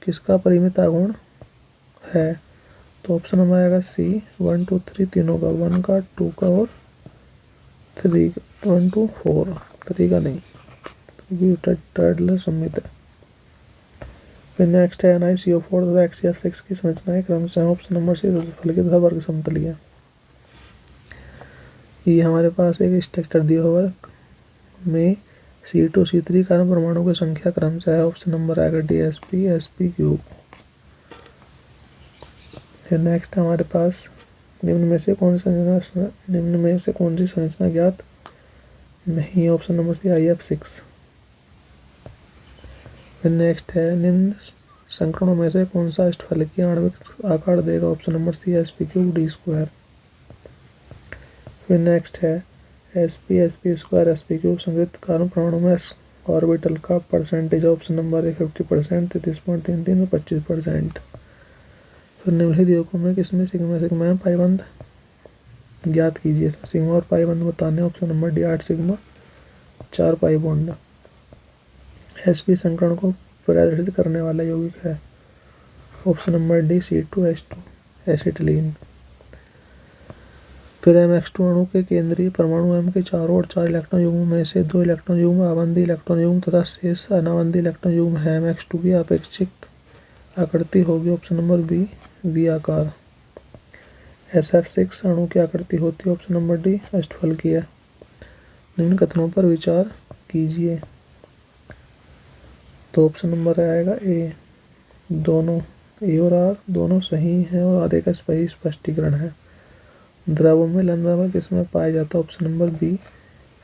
किसका परिमित आघूर्ण है। तो ऑप्शन नंबर आएगा सी, 1 2 3 तीनों का, 1 का, 2 का और 3 का, 1 2 4, 3 का नहीं क्योंकि टर्डल सम्मित है। फिर नेक्स्ट है NiCO4 तथा HCF6 की संरचनाएं क्रमशः। ऑप्शन नंबर सी, फल की तथा वर्ग समतलीय। ये हमारे पास एक स्ट्रक्चर दिया हुआ में C2 C3 कार्बन परमाणु की संख्या क्रमशः है। ऑप्शन नंबर आएगा डी, sp3। फिर नेक्स्ट हमारे पास निम्न में से कौन सी संरचना ज्ञात नहीं। Option number C, IF6। फिर नेक्स्ट है निम्न संकरणों में से कौन सा अष्टफलकीय आणविक आकार देगा। Option number C, sp3d²। फिर नेक्स्ट है sp2 sp3 संग्रहित कार्बन परमाणु में ऑर्बिटल का परसेंटेज। ऑप्शन नंबर है 50%, 33.33 और 25%। फिर निम्नलिखित यौगिकों में किसमें सिग्मा पाइबंध ज्ञात कीजिए। सिग्मा और पाइबंध बताने। Option number D, 8 sigma 4 pi bond. sp संकरण को प्रदर्शित करने वाला यौगिक है। Option number D, C2H2 acetylene. फिर MX2 अणु के केंद्रीय परमाणु M के चारों ओर 4 इलेक्ट्रॉन युग्मों में से 2 इलेक्ट्रॉन युग्म आबंधी इलेक्ट्रॉन युग्म तथा शेष अनाबंधी इलेक्ट्रॉन युग्म है। MX2 की अपेक्षित आकृति होगी। ऑप्शन नंबर बी, V आकार। SF6 अणु की आकृति होती है। ऑप्शन नंबर डी, अष्टफलकीय। निम्न कथनों पर विचार कीजिए। तो ऑप्शन नंबर आएगा ए, दोनों ए और आर दोनों सही हैं और आधे का सही स्पष्टीकरण है। द्रवों में लंदन किसमें पाया जाता है। ऑप्शन नंबर बी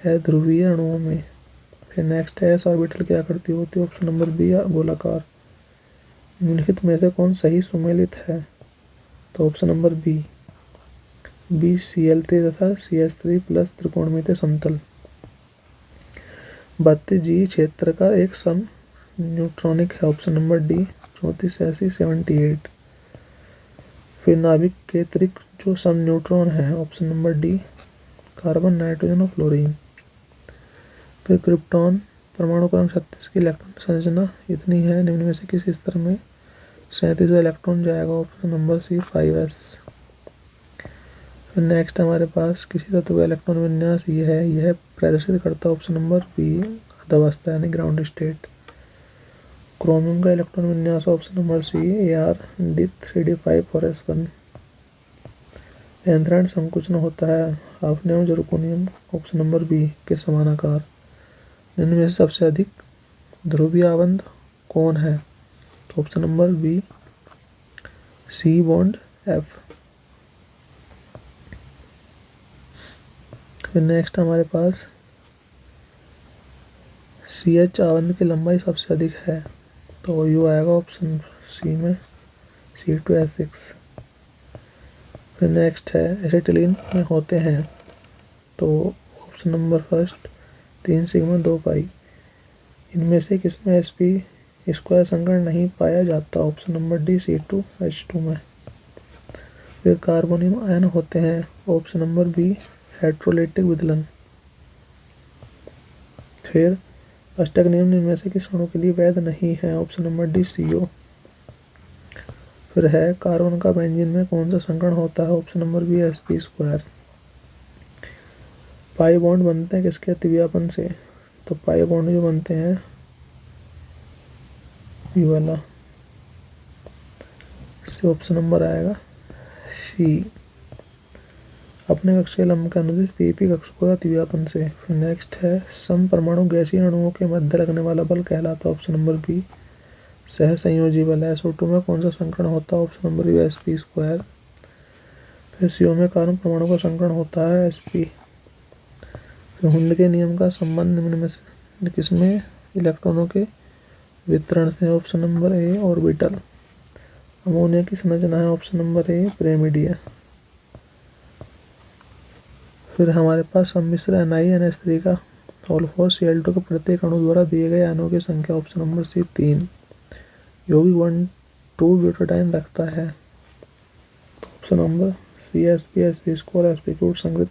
है, ध्रुवीय अणुओं में। फिर नेक्स्ट है S ऑर्बिटल की आकृति होती है। ऑप्शन नंबर बी, गोलाकार। निम्नलिखित में से कौन सही सुमेलित है। तो ऑप्शन नंबर बी, Cl3 तथा CH3 प्लस त्रिकोणमितीय समतल। 32G क्षेत्र का एक सम न्यूट्रॉनिक है। Option number D, 34 80 78। फिर नाभिक के अतिरिक्त जो सम न्यूट्रॉन है। Option number D, carbon, nitrogen और फ्लोरीन। फिर क्रिप्टॉन परमाणु क्रमांक 36 की इलेक्ट्रॉन संरचना इतनी है। निम्न में से किस स्तर में 37वां इलेक्ट्रॉन जाएगा। Option number C, 5s। फिर नेक्स्ट हमारे पास किसी तत्व का इलेक्ट्रॉन विन्यास यह प्रदर्शित करता है। ऑप्शन नंबर बी, अवस्था यानी ग्राउंड स्टेट। क्रोमियम का इलेक्ट्रॉन विन्यास। ऑप्शन नंबर सी, AR-D3D5 एंथ्राइड संकुचन होता है। Hafnium zirconium option number B के समानाकार। निम्न में से सबसे अधिक ध्रुवीय आबंध कौन है। तो option number B, C bond F। फिर नेक्स्ट हमारे पास CH आबंध की लंबाई सबसे अधिक है, तो यू आएगा ऑप्शन सी में C2H6। फिर नेक्स्ट है एसिटिलीन में होते हैं, तो ऑप्शन नंबर फर्स्ट 3 सिग्मा 2 पाई। इनमें से किसमें sp स्क्वायर संकरण नहीं पाया जाता, ऑप्शन नंबर डी C2H2 में। फिर कार्बोनियम आयन होते हैं, ऑप्शन नंबर बी हेट्रोलाइटिक विदलन। फिर अष्टक नियम इनमें से किस अणु के लिए वैध नहीं है, ऑप्शन नंबर डी CO। फिर है कार्बन का बेंजीन में कौन सा संकरण होता है, option number B sp square. Pi bond बनते हैं किसके अतिव्यापन से, तो पाई बॉन्ड जो बनते हैं ये वाला से ऑप्शन नंबर आएगा सी। अपने कक्षीय लंब का अनुदिश PP कक्षक होता अतिव्यापन से। फिर नेक्स्ट है सम परमाणु गैसीय अणुओं के मध्य लगने वाला बल कहलाता, ऑप्शन नंबर बी सह संयोजी बल। SO2 में कौन सा संकरण होता है, option number B sp square. फिर CO में कार्बन परमाणु का संकरण होता है sp। फिर हुंड के नियम का संबंध निम्न में से किसमें इलेक्ट्रॉनों के वितरण से, ऑप्शन नंबर ए ऑर्बिटल। अमोनिया की संरचना है, ऑप्शन नंबर ए पिरामिडीय। फिर हमारे पास सम्मिश्र NiNH3 का होल 4 Cl2 के प्रत्येक अणु द्वारा दिए गए आयनों की संख्या, ऑप्शन नंबर सी 3। यौगिक 1,2 ब्यूटाडाइन रखता है, option number C sp square sp संगृत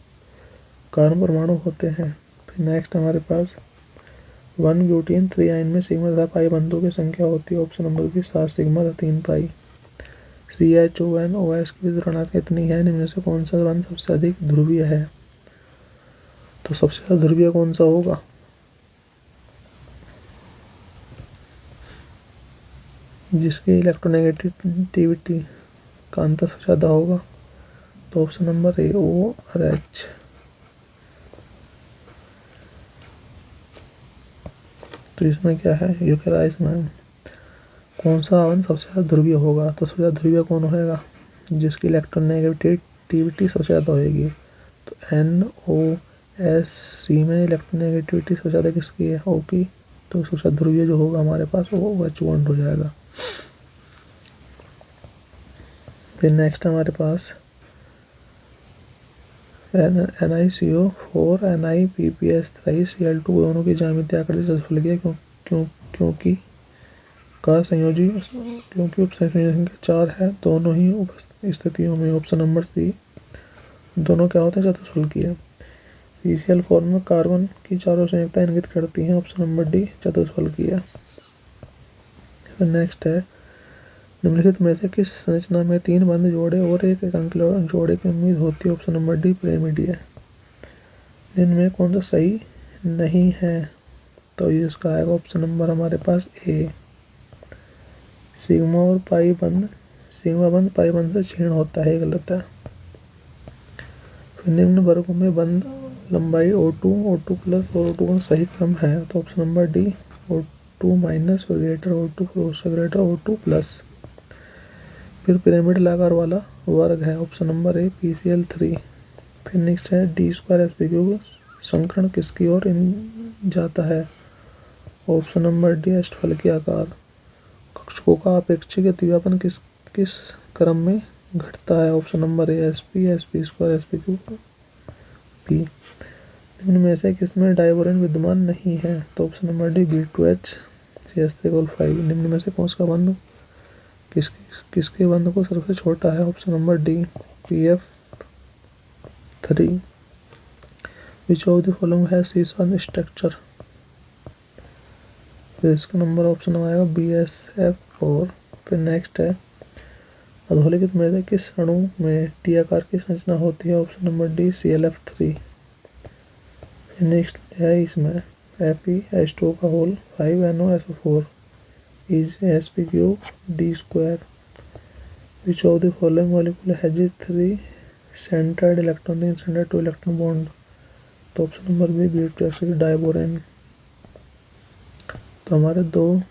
कार्बन परमाणु होते हैं। फिर नेक्स्ट हमारे पास 1 ब्यूटेन 3 आयन में सिग्मा तथा पाई बंधों की संख्या होती है, ऑप्शन नंबर बी 7 सिग्मा तथा 3 पाई। CHONOS की वितरणात्मक इतनी है, इनमें से कौन सा बंध सबसे अधिक ध्रुवीय है, तो सबसे ज्यादा ध्रुवीय कौन सा होगा, जिसकी इलेक्ट्रोनेगेटिविटी का अंतर सबसे ज़्यादा होगा, तो ऑप्शन नंबर ए ORH। तो इसमें क्या है यूकेराइस में कौन सा आवन सबसे ज़्यादा ध्रुवीय होगा, तो सबसे ज़्यादा ध्रुवीय कौन होएगा, जिसकी इलेक्ट्रोनेगेटिविटी सबसे ज़्यादा होएगी, तो NOSC में इलेक्ट्रोनेगेटिविटी सबसे ज़्यादा किसकी है, O की। तो सबसे ज़्यादा ध्रुवीय जो होगा हमारे पास वो OH बॉन्ड हो जाएगा। फिर नेक्स्ट हमारे पास NiCO4 NiPPS3Cl2 दोनों की ज्यामितीय आकृति से फुल गया क्योंकि का संयोजी क्योंकि उपसंयोजन संख्या 4 है दोनों ही स्थितियों में, ऑप्शन नंबर सी। दोनों क्या होते हैं, चतुष्फलकीय। PCl4 में कार्बन की चारों संयुक्ता इंगित करती हैं, ऑप्शन नंबर डी चतुष्फलकीय। फिर नेक्स्ट है निम्नलिखित में से किस संरचना में 3 बंद जोड़े और एक एकांकी जोड़े की उम्मीद होती है, ऑप्शन नंबर डी पिरामिडीय। इनमें कौन सा सही नहीं है, तो ये इसका आएगा ऑप्शन नंबर हमारे पास ए। सिग्मा बंद पाई बंद से क्षीण होता है, गलत है। फिर निम्न वर्गों में बंद लंबाई O2 प्लस और O2 का सही क्रम है, तो option number D O2 minus और ग्रेटर O2 फिर उससे ग्रेटर O2 प्लस। फिर पिरामिड आकार वाला वर्ग है, ऑप्शन नंबर ए PCl3। फिर नेक्स्ट है D2 sp3 संकरण किसकी ओर जाता है, ऑप्शन नंबर डी अष्टफलकीय आकार। कक्षकों का अपेक्षित अतिव्यापन किस क्रम में घटता है, ऑप्शन नंबर ए sp2 sp3 निम्न में से किसमें डाइबोरेन विद्यमान नहीं है, तो option number D B2H CH3 निम्न में से कौन सा बंध किसके बंध को सबसे छोटा है, option number D PF3। Which of the following है सीसॉन स्ट्रक्चर, फिर इसका नंबर ऑप्शन आएगा BSF4। फिर नेक्स्ट है अधोलिखित में से किस अणु में टी आकार की संरचना होती है, ऑप्शन नंबर डी ClF3। फिर नेक्स्ट है इसमें FeH2 का whole 5NOSO4 is sp3d²। Which of the following molecule has 3 centered electron 3 centered 2 electron bond, तो option number B B2H diborane. तो हमारे 2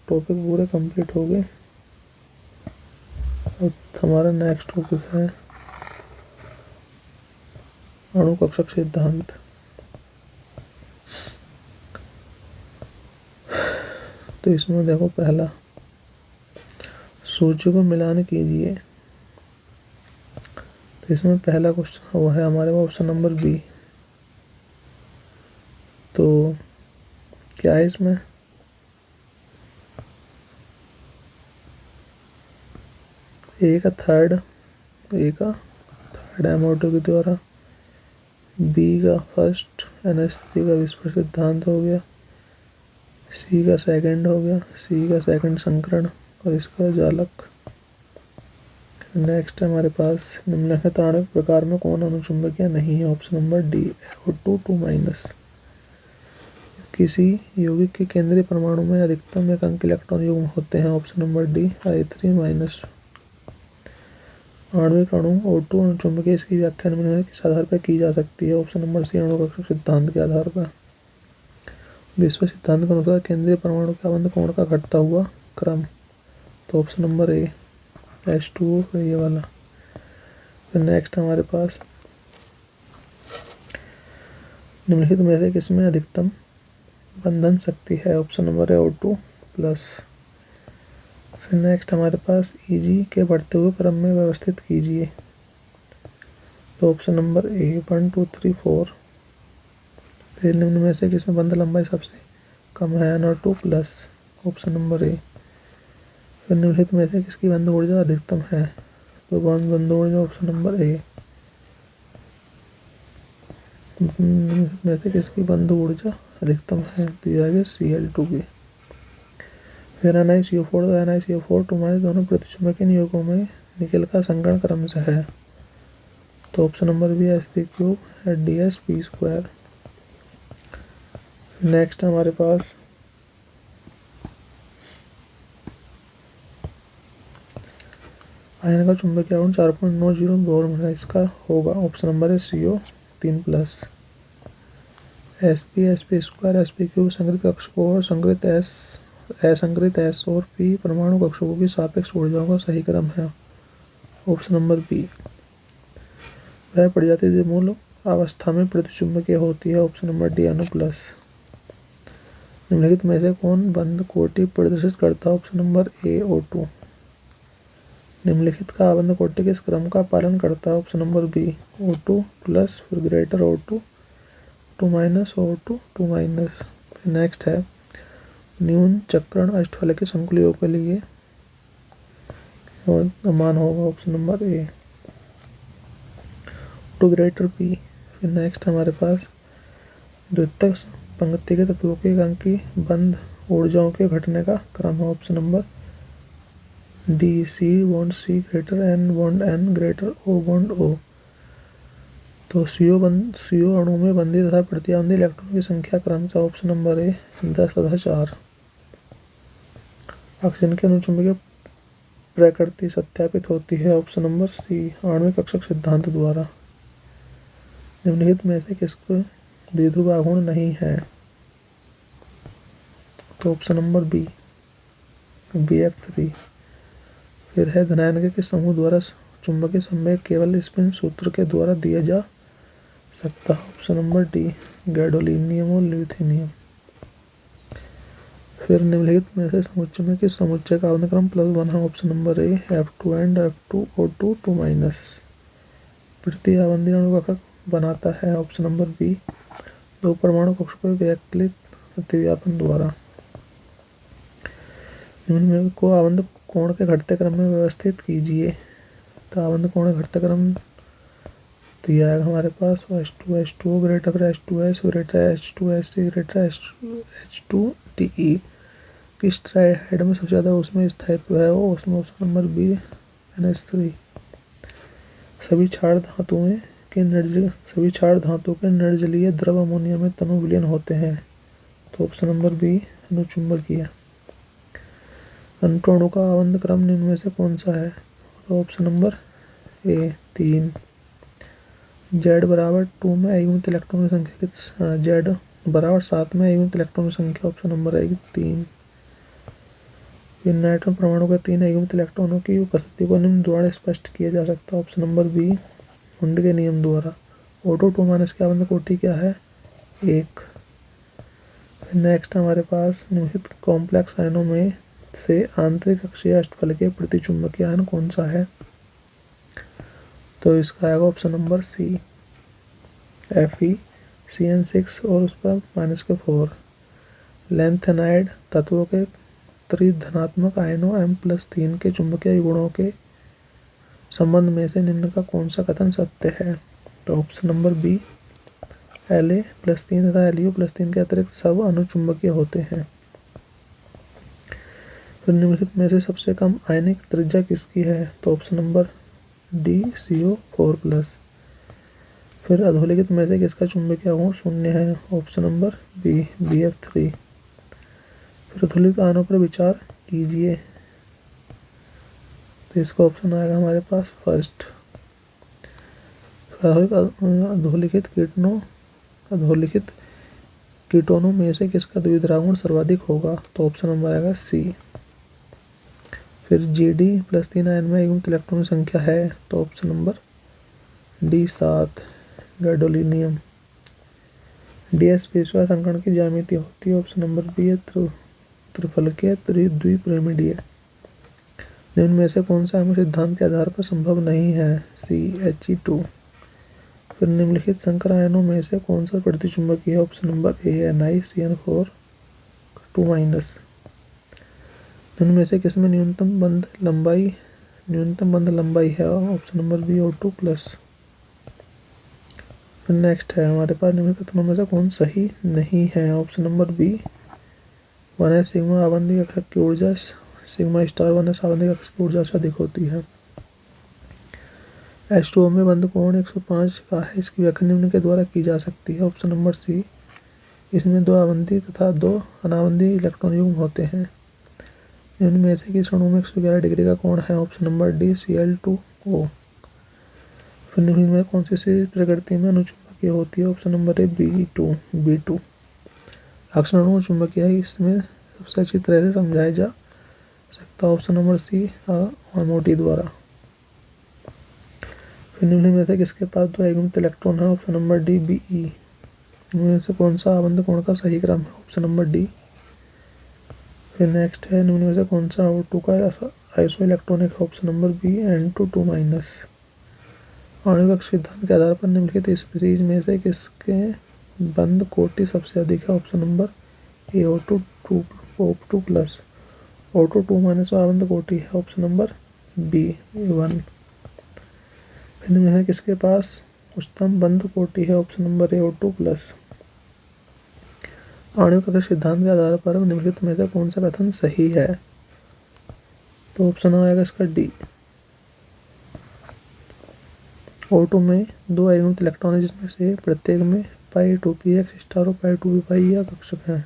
टॉपिक पूरे कंप्लीट हो गए। अब हमारा नेक्स्ट टॉपिक है अणु कक्षक सिद्धांत। तो इसमें देखो पहला सूची को मिलान कीजिए। तो इसमें पहला क्वेश्चन वो है हमारे पास ऑप्शन नंबर बी। तो क्या है इसमें ए का थर्ड MO2 के द्वारा, बी का फर्स्ट NH3 का विस्फोट सिद्धांत हो गया, सी का सेकंड हो गया, सी का सेकंड संकरण और इसका जालक। नेक्स्ट है हमारे पास निम्नलिखित आणविक प्रकार में कौन अनुचुंबकीय नहीं है। Option number D NO2 2-। किसी यौगिक के केंद्रीय परमाणु में अधिकतम एक अंक इलेक्ट्रॉन युग्म होते हैं। Option number D I3-। आणविक अणु O2 अनुचुंबकीय, इसकी व्याख्या निम्न किस आधार पर की जा सकती है। ऑप्शन नंबर सी अणु कक्षक सिद्धांत के आधार पर। विस्फोट सिद्धांत के अनुसार केंद्रीय परमाणु के आबंध कोण का घटता हुआ क्रम। तो ऑप्शन नंबर ए H2O ये वाला। फिर नेक्स्ट हमारे पास निम्नलिखित में से किसमें अधिकतम बंधन शक्ति है। ऑप्शन नंबर है O2+। फिर नेक्स्ट हमारे पास Eg के बढ़ते हुए क्रम में व्यवस्थित कीजिए। तो ऑप्शन नंबर ए 1 2 3 4। फिर निम्न में से किसमें बंध लंबाई सबसे कम है NO2+। ऑप्शन नंबर ए। फिर निम्नलिखित में से किसकी बंध ऊर्जा अधिकतम है। तो बंध ऊर्जा ऑप्शन नंबर ए। में से किसकी बंध ऊर्जा अधिकतम है। तो यह आगे Cl2 की। फिर NiCO4 और NiCO4 तुम्हारे दोनों प्रतिचुंबकीय नियोगों में निकेल का संकरण क्रम से है। तो option number B Sp3 DS2। Next हमारे पास आयन का चुंबकीय आघूर्ण 4.90 बोर है, इसका होगा। ऑप्शन नंबर है CO3+। Sp2 Sp3 संग्रहित कक्षकों और संग्रहित असंग्रहित S और P परमाणु कक्षकों की सापेक्ष ऊर्जाओं का सही क्रम है। Option number B. वह प्रजाति जो मूल अवस्था में प्रतिचुंबकीय होती है। Option number D NO+। निम्नलिखित में से कौन बंध कोटि प्रदर्शित करता है। ऑप्शन नंबर ए O2। निम्नलिखित का आबंध कोटि किस क्रम का पालन करता है। ऑप्शन नंबर बी O2+, फिर ग्रेटर O2, 2- O2, 2-। नेक्स्ट है न्यून चक्रण अष्टफलकीय संकुलियों के लिए मान होगा। ऑप्शन नंबर ए O2 ग्रेटर P। फिर नेक्स्ट हमारे पास द्वितीयक पंक्ति के तत्वों के एक अंकी बंध ऊर्जाओं के घटने का क्रम है। Option number D C bond C greater N bond N greater O bond O। तो CO अणु में बंधी तथा प्रतिबंधी इलेक्ट्रॉन की संख्या क्रम से ऑप्शन नंबर ए 10/4। ऑक्सीजन की अनुचुंबकीय प्रकृति सत्यापित होती है। ऑप्शन नंबर सी आणविक कक्षक सिद्धांत द्वारा। निम्नलिखित में से किसको द्विध्रुव आघूर्ण नहीं है। तो ऑप्शन नंबर बी BF3। फिर है धनायन के समूह द्वारा चुंबकीय संवेग केवल स्पिन सूत्र के द्वारा दिया जा सकता है। ऑप्शन नंबर डी गैडोलीनियम और ल्यूथेनियम। फिर निम्नलिखित में से समुच्चय में किस समुच्चय का आबंध क्रम +1 है। Option number A F2 and F2 O2 2-। प्रति आबंधी अणु कक्षक बनाता है। ऑप्शन नंबर बी दो परमाणु कक्षकों के वैकल्पिक प्रतिव्यापन द्वारा। निम्न को आबंध कोण के घटते क्रम में व्यवस्थित कीजिए। तो आबंध कोण के घटते क्रम तो यह आएगा हमारे पास H2O greater H2S greater H2SC greater H2TE। किस ट्राइहाइड में सबसे ज़्यादा उसमें स्थायित्व है। वो उसमें ऑप्शन नंबर बी NH3। सभी क्षार धातु के निर्जलीय द्रव अमोनिया में तनु विलीन होते हैं। तो ऑप्शन नंबर बी अनुचुंबकीय। अणु का आबंध क्रम निम्न में से कौन सा है। तो ऑप्शन नंबर ए 3। Z बराबर 2 में अयुग्मित इलेक्ट्रॉन की संख्या Z बराबर 7 में अयुग्मित इलेक्ट्रॉन की संख्या। ऑप्शन नंबर है 3। फिर नाइट्रोजन परमाणु के 3 अयुग्मित इलेक्ट्रॉनों की उपस्थिति को निम्न द्वारा स्पष्ट किया जा सकता है। ऑप्शन नंबर बी, हुंड के नियम द्वारा। O2 2- की आबंध कोटि क्या है? 1। फिर नेक्स्ट हमारे पास निम्नलिखित कॉम्प्लेक्स आयनों में से आंतरिक अक्षीय अष्टफलकीय प्रतिचुंबकीय आयन कौन सा है? तो इसका आएगा ऑप्शन नंबर सी, FeCN6 और उस पर -4। लैंथेनाइड तत्वों के त्रिधनात्मक आयनों M+3 के चुंबकीय गुणों के संबंध में से निम्न का कौन सा कथन सत्य है? तो ऑप्शन नंबर बी, La+3 तथा Lu+3 के अतिरिक्त सब अनुचुंबकीय होते हैं। फिर निम्नलिखित में से सबसे कम आयनिक त्रिज्या किसकी है? तो ऑप्शन नंबर डी, CO4+। फिर अधोलिखित में से किसका चुंबकीय गुण 0 है? Option number B, Bf3। फिर अधोलिखित आयनों पर विचार कीजिए। तो इसका ऑप्शन आएगा हमारे पास फर्स्ट। अधोलिखित कीटोनों में से किसका द्वितीय गुण सर्वाधिक होगा? तो ऑप्शन नंबर आएगा सी। फिर Gd+3 आयन में युग्मित इलेक्ट्रॉन संख्या है? तो option number D, 7, gadolinium. ds संकरण की ज्यामिति होती है? ऑप्शन नंबर बी है त्रिफलकीय द्विपिरामिडीय। निम्न में से कौन सा अणु सिद्धांत के आधार पर संभव नहीं है? सी, He2। फिर निम्नलिखित संकर आयनों में से कौन सा प्रतिचुंबकीय है? ऑप्शन नंबर ए, NiCN4 2-। निम्न में से किसमें न्यूनतम बंध लंबाई है? Option number B, O2+। फिर नेक्स्ट है हमारे पास निम्नलिखित कथनों में से कौन सही नहीं है? Option number B, 1s sigma आवंतिक कक्षक की ऊर्जा सिग्मा स्टार 1s आवंतिक कक्षक की ऊर्जा से अधिक होती है। H2O में बंध कोण 105 का है। इसकी व्याख्या निम्न के द्वारा की जा सकती है। ऑप्शन नंबर सी, इसमें 2 आवंती तथा 2 अनावंती इलेक्ट्रॉन युग्म होते हैं। निम्न में से किस अणु में 111 डिग्री का कोण है? Option number D, Cl2O। फिर निम्न में कौन सी प्रकृति में अनुचुंबकीय होती है? ऑप्शन नंबर ए, B2। अक्सर अणु चुंबकीय है, इसमें सबसे अच्छी तरह से समझाया जा सकता है। ऑप्शन नंबर सी, मोटी द्वारा। फिर निम्न में से किसके पास 2 अयुग्मित इलेक्ट्रॉन है? Option number D, Be। निम्न से कौन सा आबंध कोण का सही क्रम है? Option number D. फिर नेक्स्ट है निम्न में से कौन सा O2 का आइसो इलेक्ट्रॉनिक है? Option number B, N2 2-। आणविक सिद्धांत के आधार पर निम्नलिखित स्पीशीज में से किसके बंध कोटि सबसे अधिक है? ऑप्शन नंबर ए, O2+। O2 2- आबंध कोटि है? Option number B, 1। फिर निम्न में किसके पास उच्चतम बंध कोटि है? ऑप्शन नंबर ए, O2+। आणविक सिद्धांत के आधार पर निम्नलिखित में से कौन सा कथन सही है? तो ऑप्शन आएगा इसका डी। O2 में 2 अयुग्मित इलेक्ट्रॉन है, जिसमें से प्रत्येक में π2px स्टार और π2p या कक्षक है।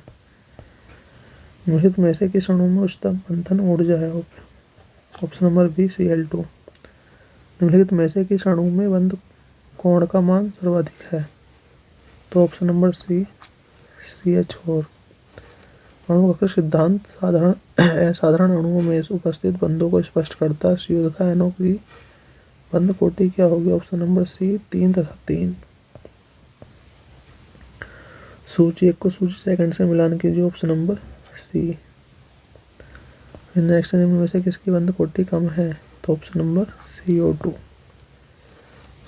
निम्नलिखित में से किस अणु में उच्चतम बंधन ऊर्जा है? Option number B, Cl2। निम्नलिखित में से किस अणु में बंध कोण का मान सर्वाधिक है? तो ऑप्शन नंबर सी, CH4। अणु सिद्धांत असाधारण अणुओं में उपस्थित बंधों को स्पष्ट करता है। CO तथा NO की बंध कोटि क्या होगी? ऑप्शन नंबर सी, 3 तथा 3। सूची 1 को सूची सेकंड से मिलान कीजिए। ऑप्शन नंबर सी। नेक्स्ट निम्न में से किसकी बंध कोटि कम है? तो ऑप्शन नंबर CO2।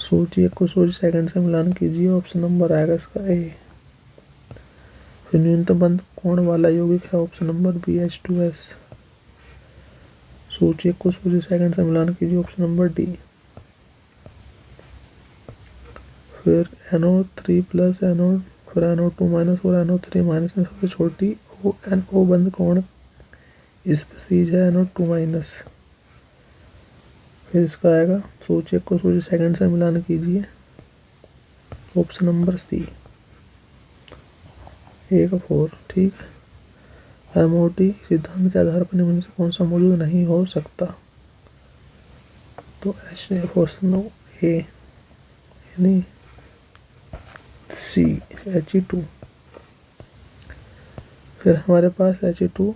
सूची 1 को सूची सेकंड से मिलान कीजिए। ऑप्शन नंबर आएगा इसका ए। फिर न्यूनतम बंध कोण वाला यौगिक है? Option number B, H2S। सूची 1 को सूची सेकंड से मिलान कीजिए। Option number D. फिर NO3+, फिर NO2- और NO3- में सबसे छोटी NO बंध कोण स्पीशीज है NO2-। फिर इसका आएगा सूची 1 को सूची सेकंड से मिलान कीजिए। Option number C, 1-4। ठीक है। MOT सिद्धांत के आधार पर निम्न से कौन सा मौजूद नहीं हो सकता? तो ऑप्शन ए, यानी सी, He2। फिर हमारे पास He2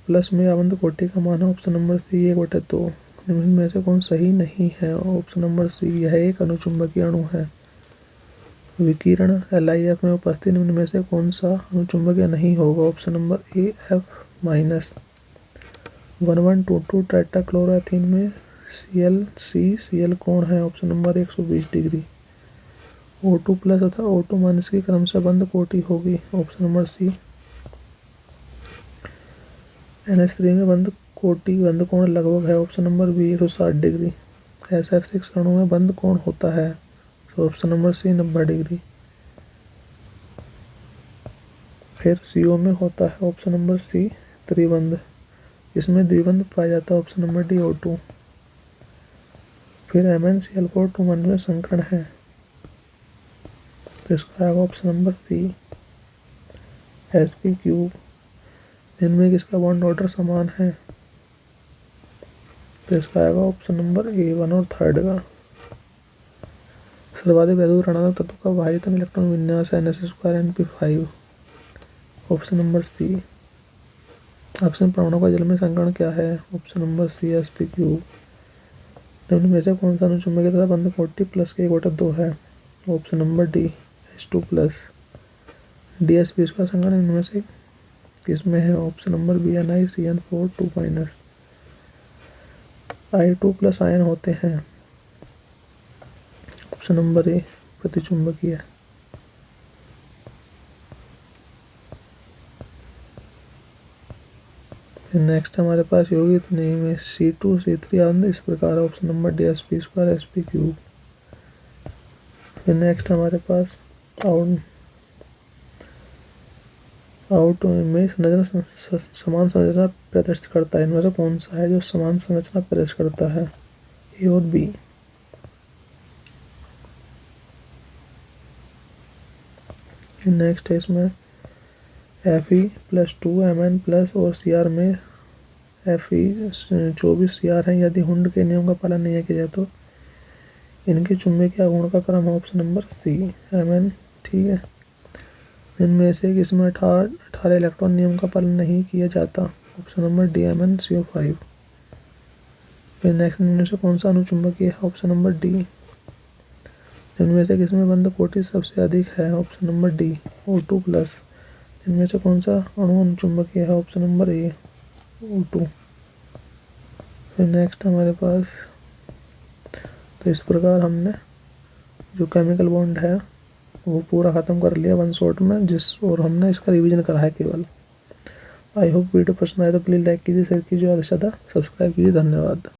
प्लस में अबंध कोटि का मान है ऑप्शन नंबर सी 1/2। निम्न में से कौन सही नहीं है? ऑप्शन नंबर सी, यह एक अनुचुंबकीय अणु है। विकिरण LiF में उपस्थित निम्न में से कौन सा अनुचुंबकीय नहीं होगा? ऑप्शन नंबर ए F-। 1122 टेट्राक्लोरोएथेन में ClCl कोण है? Option number 120 degree. O2 plus तथा O2 माइनस की क्रमशः बंध कोटि होगी? ऑप्शन नंबर सी। NH3 में बंध कोण लगभग है? Option number B 160 degree. SF6 अणु में बंध कोण होता है? Option number C 90 degree. फिर CO में होता है ऑप्शन नंबर सी त्रिबंध। इसमें द्विबंध पाया जाता है? Option number D O2। फिर MnCl4 2 में संकरण है, तो इसका आएगा ऑप्शन नंबर सी Sp3। इनमें किसका बॉन्ड ऑर्डर समान है? तो इसका आएगा ऑप्शन नंबर ए 1 और 3 का। सर्वाधिक वैद्युत ऋणात्मक तत्व का वाह्यतम इलेक्ट्रॉन विन्यास है NS2 Np5। ऑप्शन नंबर सी। ऑक्सीजन परमाणु का जल में संकरण क्या है? Option number C Sp3। निम्न में से कौन सा अनुचुंबकीय तथा बंध कोटि प्लस के 1/2 है? Option number D H2+। DsP इसका संकरण इनमें से किसमें है? Option number B NiCN4 2-। I2+ ion होते हैं? ऑप्शन नंबर ए प्रतिचुंबकीय। नेक्स्ट हमारे पास यौगिक नहीं में C2 C3 आदि इस प्रकार। Option number D Sp² Sp3। फिर नेक्स्ट हमारे पास आउट में संरचना समान संरचना प्रदर्शित करता है? इनमें से कौन सा है जो समान संरचना प्रदर्शित करता है? ए और बी। नेक्स्ट है इसमें Fe+2 Mn+ और Cr में Fe24 Cr है। यदि हुंड के नियम का पालन नहीं किया जाए तो इनके चुंबकीय गुण का क्रम है? Option number C Mn। ठीक है, इनमें से किसमें 18 इलेक्ट्रॉन नियम का पालन नहीं किया जाता? Option number D MnCO5। फिर नेक्स्ट, इनमें से कौन सा अनुचुंबकीय है? Option number D. इनमें से किसमें बंध कोटि सबसे अधिक है? Option number D O2+। इनमें से कौन सा अणु अनुचुंबकीय है? ऑप्शन नंबर ए O2। फिर नेक्स्ट हमारे पास, तो इस प्रकार हमने जो केमिकल बॉन्ड है वो पूरा ख़त्म कर लिया 1 शॉट में, और हमने इसका रिवीजन करा है केवल। आई होप वीडियो पसंद आए तो प्लीज़ लाइक कीजिए, शेयर कीजिए और ज़्यादा सब्सक्राइब कीजिए। धन्यवाद।